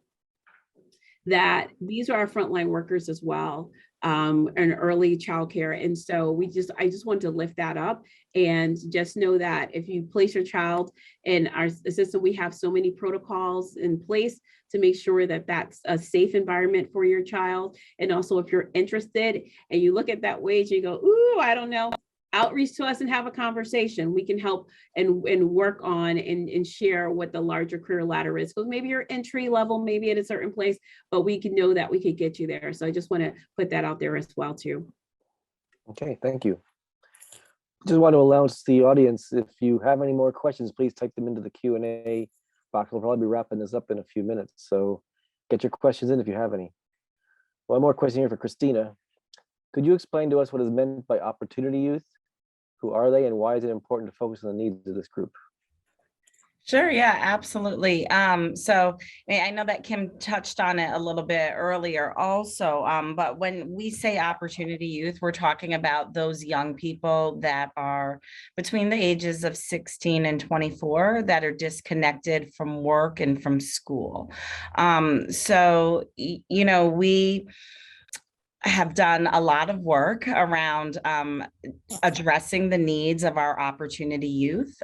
that these are our frontline workers as well, and early childcare. And so I just want to lift that up, and just know that if you place your child in our system, we have so many protocols in place to make sure that that's a safe environment for your child. And also, if you're interested and you look at that wage, you go, ooh, I don't know, outreach to us and have a conversation. We can help and work on and share what the larger career ladder is. So maybe you're entry level, maybe at a certain place, but we can know that we could get you there. So I just want to put that out there as well too. Okay, thank you. Just want to announce the audience, if you have any more questions, please type them into the Q&A box. We'll probably be wrapping this up in a few minutes. So get your questions in if you have any. One more question here for Christina. Could you explain to us what is meant by opportunity youth? Who are they, and why is it important to focus on the needs of this group? Sure, yeah, absolutely. So I know that Kim touched on it a little bit earlier also, but when we say opportunity youth, we're talking about those young people that are between the ages of 16 and 24 that are disconnected from work and from school. We have done a lot of work around addressing the needs of our opportunity youth.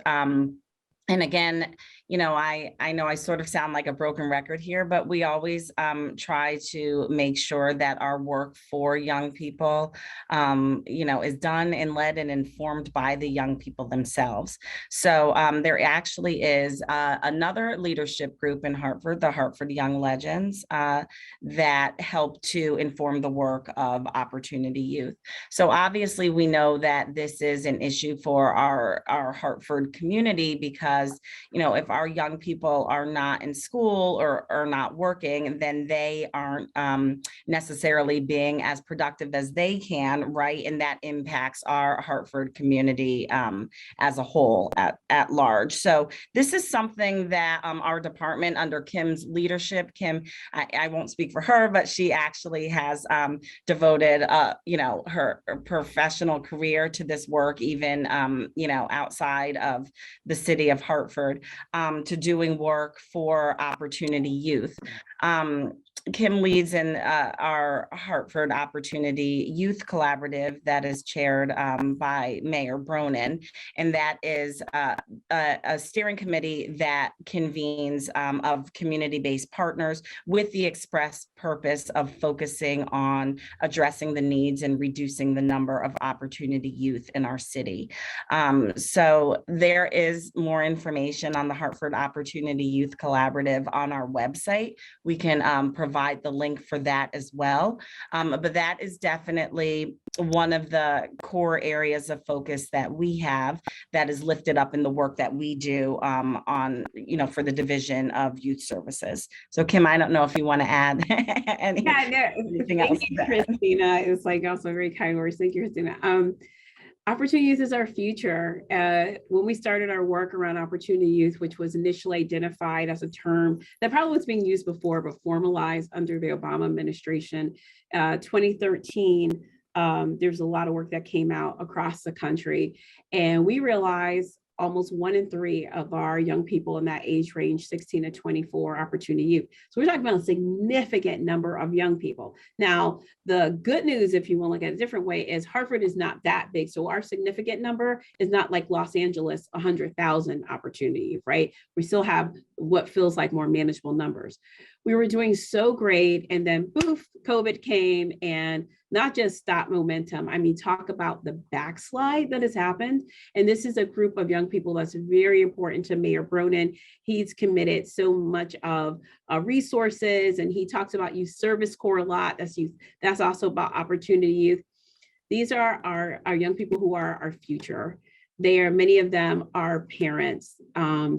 And again, I know I sort of sound like a broken record here, but we always try to make sure that our work for young people, is done and led and informed by the young people themselves. So there actually is another leadership group in Hartford, the Hartford Young Legends, that help to inform the work of Opportunity Youth. So obviously we know that this is an issue for our Hartford community because, if our young people are not in school or are not working, then they aren't necessarily being as productive as they can, right? And that impacts our Hartford community as a whole at large. So this is something that our department under Kim's leadership, Kim, I won't speak for her, but she actually has devoted, her professional career to this work, even, outside of the city of Hartford, to doing work for Opportunity Youth. Kim leads in our Hartford Opportunity Youth Collaborative that is chaired by Mayor Bronin, and that is a steering committee that convenes of community-based partners with the express purpose of focusing on addressing the needs and reducing the number of opportunity youth in our city. So there is more information on the Hartford Opportunity Youth Collaborative on our website. We can provide the link for that as well. But that is definitely one of the core areas of focus that we have that is lifted up in the work that we do for the Division of Youth Services. So Kim, I don't know if you want to add anything else. Thank you, Christina. It's like also very kind words. Thank you, Christina. Opportunity Youth is our future. When we started our work around Opportunity Youth, which was initially identified as a term that probably was being used before, but formalized under the Obama administration, 2013, there's a lot of work that came out across the country. And we realized almost 1 in 3 of our young people in that age range, 16 to 24, opportunity youth. So we're talking about a significant number of young people. Now, the good news, if you want to look at it a different way, is Hartford is not that big. So our significant number is not like Los Angeles, 100,000 opportunity, right? We still have what feels like more manageable numbers. We were doing so great. And then poof, COVID came and not just stop momentum. I mean, talk about the backslide that has happened. And this is a group of young people that's very important to Mayor Bronin. He's committed so much of resources, and he talks about Youth Service Corps a lot. That's also about Opportunity Youth. These are our young people who are our future. Many of them are parents.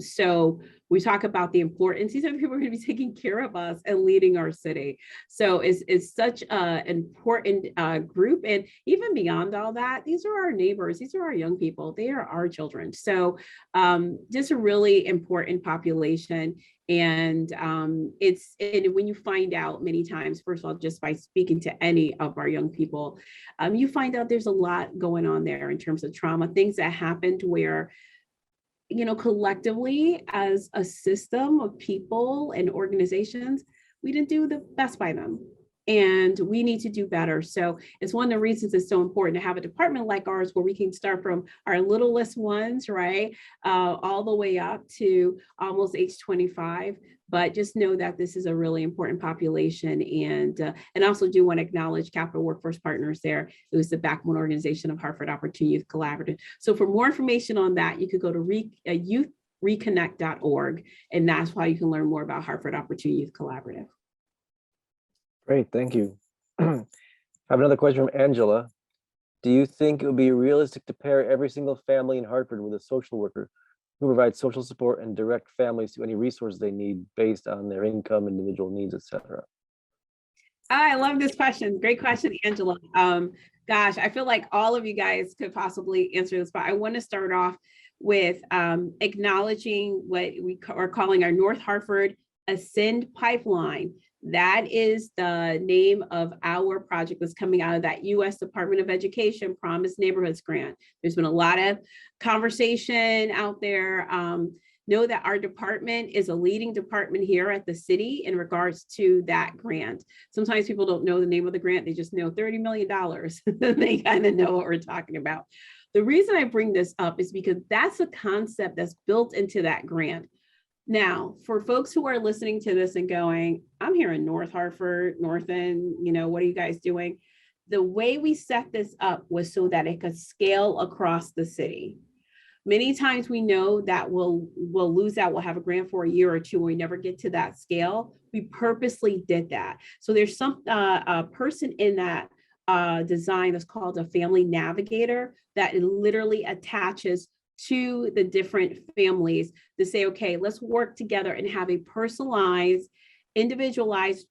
So we talk about the importance. These are people who are going to be taking care of us and leading our city. So it's such an important group. And even beyond all that, these are our neighbors. These are our young people. They are our children. So just a really important population. And when you find out many times, first of all, just by speaking to any of our young people, you find out there's a lot going on there in terms of trauma, things that happened where, collectively as a system of people and organizations, we didn't do the best by them. And we need to do better. So it's one of the reasons it's so important to have a department like ours where we can start from our littlest ones, right, all the way up to almost age 25. But just know that this is a really important population. And also do want to acknowledge Capital Workforce Partners there. It was the backbone organization of Hartford Opportunity Youth Collaborative. So for more information on that, you could go to youthreconnect.org. And that's how you can learn more about Hartford Opportunity Youth Collaborative. Great, thank you. I have another question from Angela. Do you think it would be realistic to pair every single family in Hartford with a social worker who provides social support and direct families to any resources they need based on their income, individual needs, etc.? I love this question. Great question, Angela. Gosh, I feel like all of you guys could possibly answer this, but I want to start off with acknowledging what we are calling our North Hartford Ascend Pipeline. That is the name of our project that's coming out of that U.S. Department of Education Promised Neighborhoods Grant. There's been a lot of conversation out there. Know that our department is a leading department here at the city in regards to that grant. Sometimes people don't know the name of the grant. They just know $30 million. They kind of know what we're talking about. The reason I bring this up is because that's a concept that's built into that grant. Now, for folks who are listening to this and going, I'm here in North Hartford, North End, what are you guys doing? The way we set this up was so that it could scale across the city. Many times we know that we'll lose out, we'll have a grant for a year or two, and we never get to that scale. We purposely did that. So there's some a person in that design that's called a family navigator that literally attaches to the different families to say, okay, let's work together and have a personalized, individualized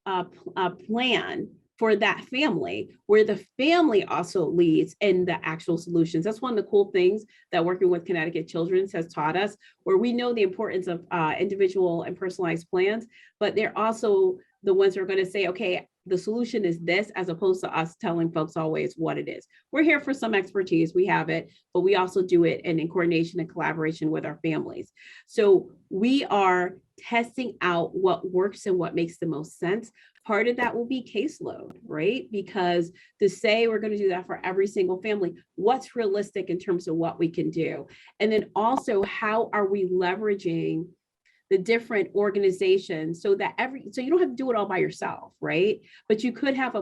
plan for that family, where the family also leads in the actual solutions. That's one of the cool things that working with Connecticut Children's has taught us, where we know the importance of individual and personalized plans, but they're also the ones who are going to say, okay, the solution is this, as opposed to us telling folks always what it is. We're here for some expertise, we have it, but we also do it in coordination and collaboration with our families. So we are testing out what works and what makes the most sense. Part of that will be caseload, right? Because to say we're going to do that for every single family, what's realistic in terms of what we can do? And then also, how are we leveraging the different organizations so that so you don't have to do it all by yourself, right? But you could have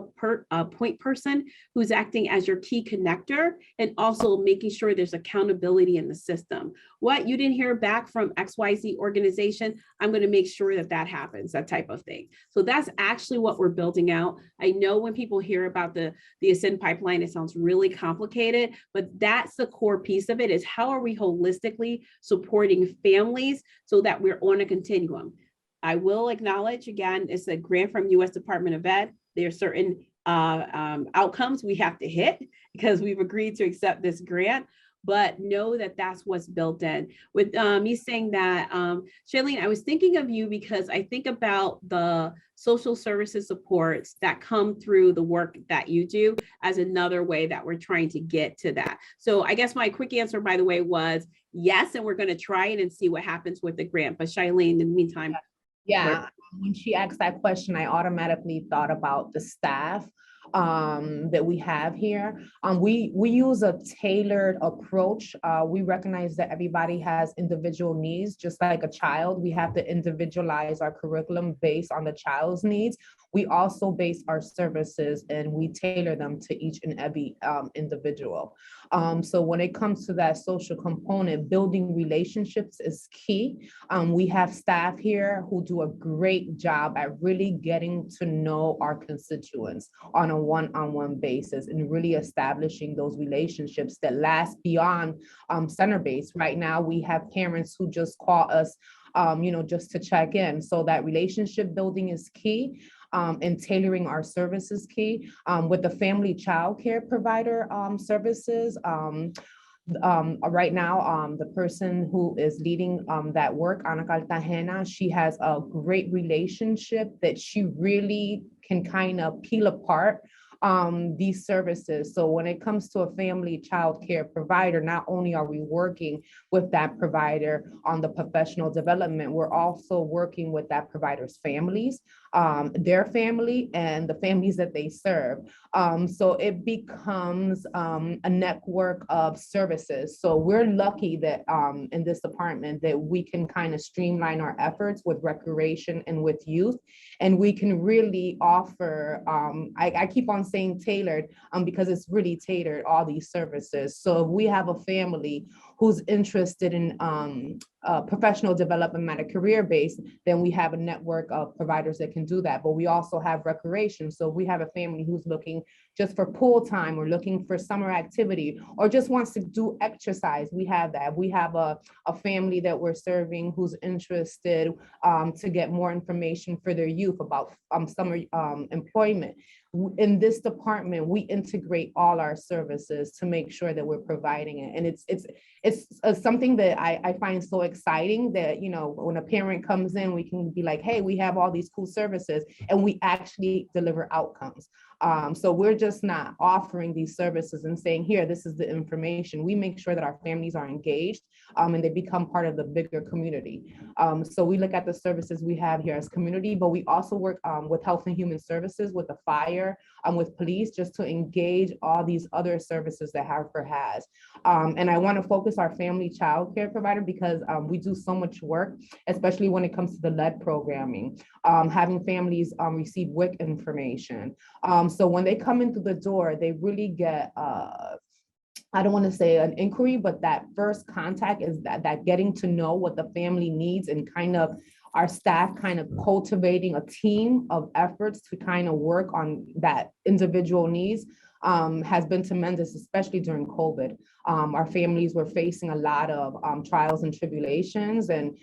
a point person who's acting as your key connector and also making sure there's accountability in the system. What you didn't hear back from XYZ organization, I'm going to make sure that that happens, that type of thing. So that's actually what we're building out. I know when people hear about the Ascend pipeline, it sounds really complicated, but that's the core piece of it, is how are we holistically supporting families so that we're on a continuum. I will acknowledge, again, it's a grant from U.S. Department of Ed. There are certain outcomes we have to hit because we've agreed to accept this grant, but know that that's what's built in. With me saying that, Shailene, I was thinking of you because I think about the social services supports that come through the work that you do as another way that we're trying to get to that. So I guess my quick answer, by the way, was yes, and we're going to try it and see what happens with the grant. But Shailene, in the meantime. Yeah, when she asked that question, I automatically thought about the staff that we have here. We use a tailored approach. We recognize that everybody has individual needs, just like a child. We have to individualize our curriculum based on the child's needs. We also base our services and we tailor them to each and every individual. So when it comes to that social component, building relationships is key. We have staff here who do a great job at really getting to know our constituents on a one-on-one basis and really establishing those relationships that last beyond center-based. Right now, we have parents who just call us just to check in. So that relationship building is key. And tailoring our services key. With the family child care provider services, right now, the person who is leading that work, Ana Cartagena, she has a great relationship that she really can kind of peel apart these services. So when it comes to a family child care provider, not only are we working with that provider on the professional development, we're also working with that provider's families, their family, and the families that they serve. So it becomes a network of services. So we're lucky that in this department that we can kind of streamline our efforts with recreation and with youth, and we can really offer, I keep on saying tailored because it's really tailored, all these services. So if we have a family who's interested in professional development at a career base, then we have a network of providers that can do that. But we also have recreation. So we have a family who's looking just for pool time or looking for summer activity or just wants to do exercise. We have that. We have a family that we're serving who's interested to get more information for their youth about summer employment. In this department, we integrate all our services to make sure that we're providing it. And it's something that I find so exciting that, when a parent comes in, we can be like, hey, we have all these cool services and we actually deliver outcomes. So we're just not offering these services and saying, here, this is the information. We make sure that our families are engaged and they become part of the bigger community. So we look at the services we have here as community, but we also work with Health and Human Services, with the fire, with police, just to engage all these other services that Hartford has. And I want to focus our family child care provider because we do so much work, especially when it comes to the lead programming, having families receive WIC information. So when they come in through the door, they really get I don't want to say an inquiry, but that first contact is that getting to know what the family needs, and kind of our staff kind of cultivating a team of efforts to kind of work on that individual needs has been tremendous, especially during COVID. Our families were facing a lot of trials and tribulations, and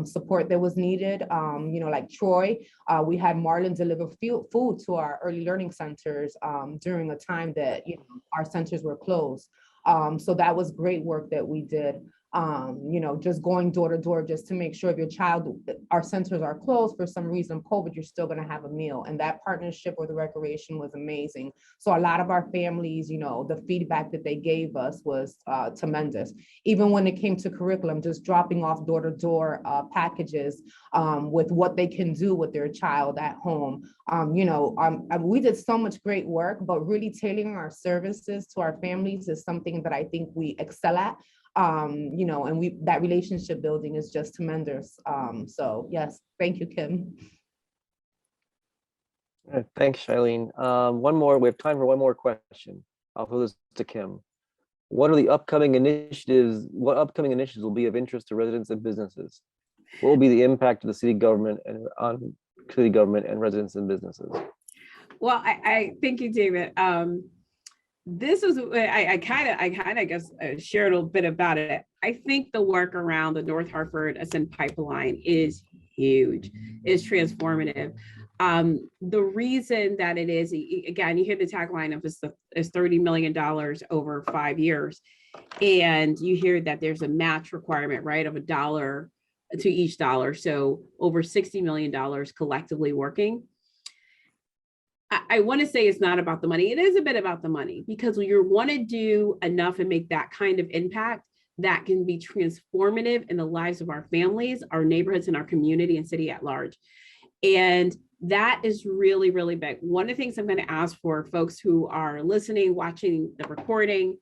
support that was needed. Like Troy, we had Marlon deliver food to our early learning centers during a time that our centers were closed. So that was great work that we did. Just going door to door just to make sure if your child, our centers are closed for some reason, COVID, you're still going to have a meal. And that partnership with the recreation was amazing. So a lot of our families, the feedback that they gave us was tremendous. Even when it came to curriculum, just dropping off door to door packages with what they can do with their child at home. We did so much great work, but really tailoring our services to our families is something that I think we excel at. And that relationship building is just tremendous. So yes, thank you, Kim. Thanks, Shailene. One more, we have time for one more question. I'll throw this to Kim. What upcoming initiatives will be of interest to residents and businesses? What will be the impact of the city government and residents and businesses? Well, I thank you, David. This is, I kind of guess shared a little bit about it. I think the work around the North Hartford Ascent pipeline is huge, is transformative. The reason that it is, again, you hear the tagline of this is $30 million over 5 years. And you hear that there's a match requirement, right, of $1 to each dollar. So over $60 million collectively working. I want to say it's not about the money. It is a bit about the money, because when you want to do enough and make that kind of impact that can be transformative in the lives of our families, our neighborhoods, and our community and city at large. And that is really, really big. One of the things I'm going to ask for folks who are listening, watching the recording,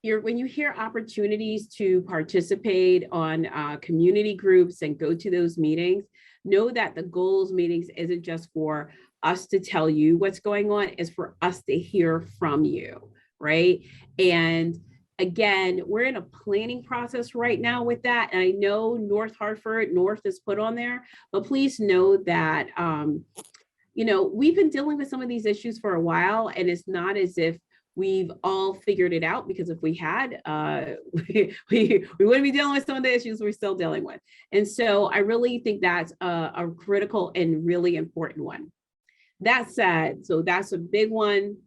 when you hear opportunities to participate on community groups and go to those meetings, know that the goals meetings isn't just for us to tell you what's going on, is for us to hear from you, right? And again, we're in a planning process right now with that. And I know North Hartford, North is put on there, but please know that, we've been dealing with some of these issues for a while, and it's not as if we've all figured it out, because if we had, we wouldn't be dealing with some of the issues we're still dealing with. And so I really think that's a critical and really important one. That said, so that's a big one,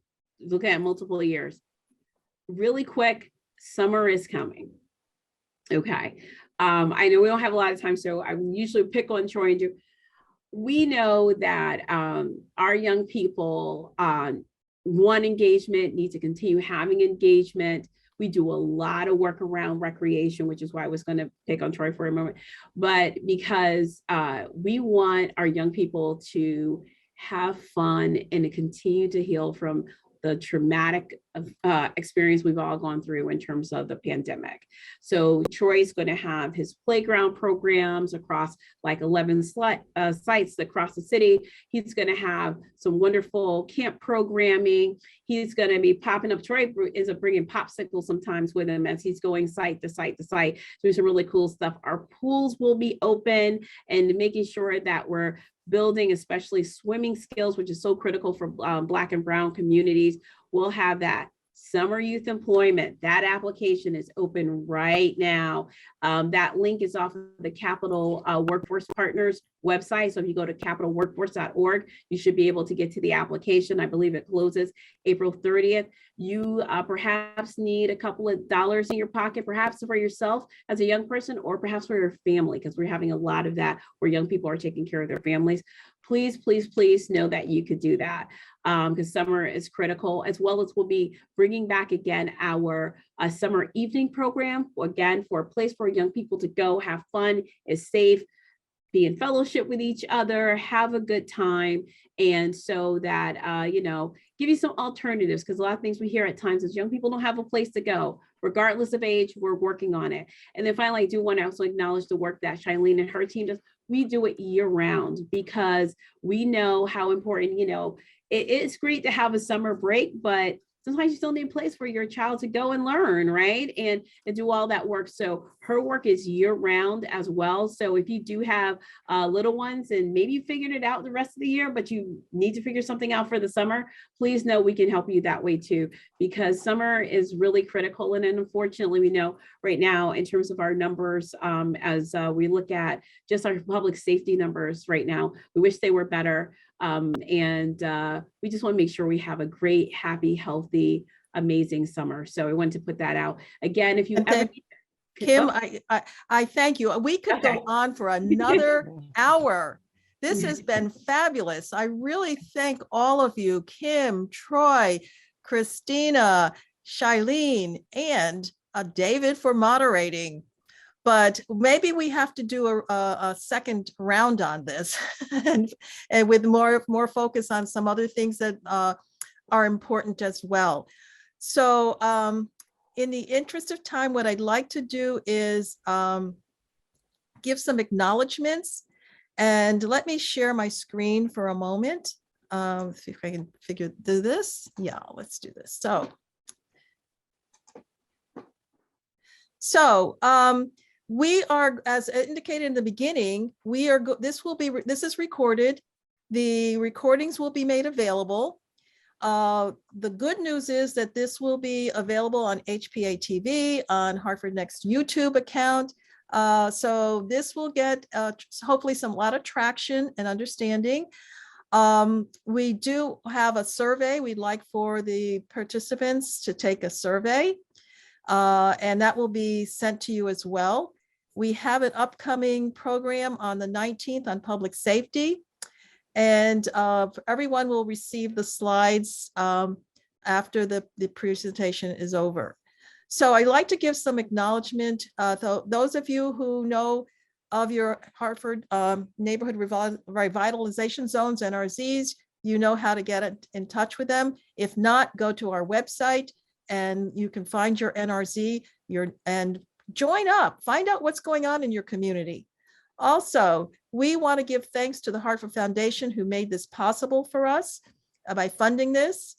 look at multiple years. Really quick, summer is coming. Okay. I know we don't have a lot of time, so I usually pick on Troy and do. We know that our young people want engagement, need to continue having engagement. We do a lot of work around recreation, which is why I was going to pick on Troy for a moment, but because we want our young people to have fun and to continue to heal from the traumatic experience we've all gone through in terms of the pandemic. So Troy's going to have his playground programs across like 11 sites across the city. He's going to have some wonderful camp programming. He's going to be popping up. Troy ends up bringing popsicles sometimes with him as he's going site to site to site. So some really cool stuff. Our pools will be open, and making sure that we're building especially swimming skills, which is so critical for Black and Brown communities. We'll have that. Summer youth employment, that application is open right now. That link is off of the Capital Workforce Partners website. So if you go to capitalworkforce.org, you should be able to get to the application. I believe it closes April 30th. You perhaps need a couple of dollars in your pocket, perhaps for yourself as a young person, or perhaps for your family, because we're having a lot of that where young people are taking care of their families. please, please, please know that you could do that, because summer is critical, as well as we'll be bringing back again our summer evening program, again, for a place for young people to go have fun, is safe, be in fellowship with each other, have a good time. And so that, give you some alternatives, because a lot of things we hear at times is young people don't have a place to go, regardless of age. We're working on it. And then finally, I do want to also acknowledge the work that Shailene and her team does. We do it year round, because we know how important, it's great to have a summer break, but sometimes you still need a place for your child to go and learn, right? And do all that work. So her work is year round as well. So if you do have little ones and maybe you figured it out the rest of the year, but you need to figure something out for the summer, please know we can help you that way too, because summer is really critical. And unfortunately, we know right now in terms of our numbers, as we look at just our public safety numbers right now, we wish they were better. We just want to make sure we have a great, happy, healthy, amazing summer. So I wanted to put that out. Again, if you ever... Kim, I thank you. We could go on for another hour. This has been fabulous. I really thank all of you, Kim, Troy, Christina, Shailene, and David for moderating. But maybe we have to do a second round on this and with more focus on some other things that are important as well. So in the interest of time, what I'd like to do is give some acknowledgements, and let me share my screen for a moment. See if I can do this. Yeah, let's do this. So we are, as indicated in the beginning, this is recorded. The recordings will be made available. The good news is that this will be available on HPA-TV, on Hartford Next YouTube account. So this will get hopefully a lot of traction and understanding. We do have a survey. We'd like for the participants to take a survey, and that will be sent to you as well. We have an upcoming program on the 19th on public safety, and everyone will receive the slides after the presentation is over. So I'd like to give some acknowledgement. Those of you who know of your Hartford neighborhood revitalization zones, NRZs, you know how to get in touch with them. If not, go to our website and you can find your NRZ and join up, find out what's going on in your community. Also, we want to give thanks to the Hartford Foundation, who made this possible for us by funding this.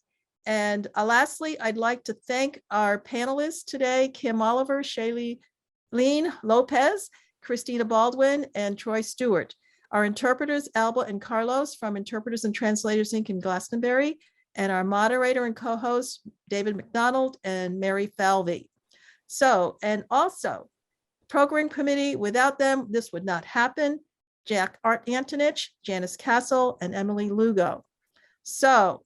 And lastly, I'd like to thank our panelists today, Kim Oliver, Shailene Lopez, Christina Baldwin, and Troy Stewart. Our interpreters, Alba and Carlos from Interpreters and Translators Inc. in Glastonbury, and our moderator and co-host, David McDonald and Mary Falvey. So, and also, program committee, without them, this would not happen. Jack Antonich, Janice Castle, and Emily Lugo. So,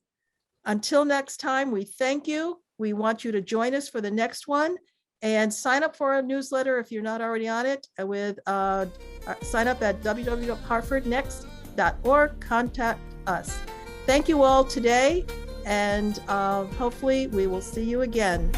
until next time, we thank you. We want you to join us for the next one, and sign up for our newsletter if you're not already on it. Sign up at www.hartfordnext.org. Contact us. Thank you all today, and hopefully we will see you again.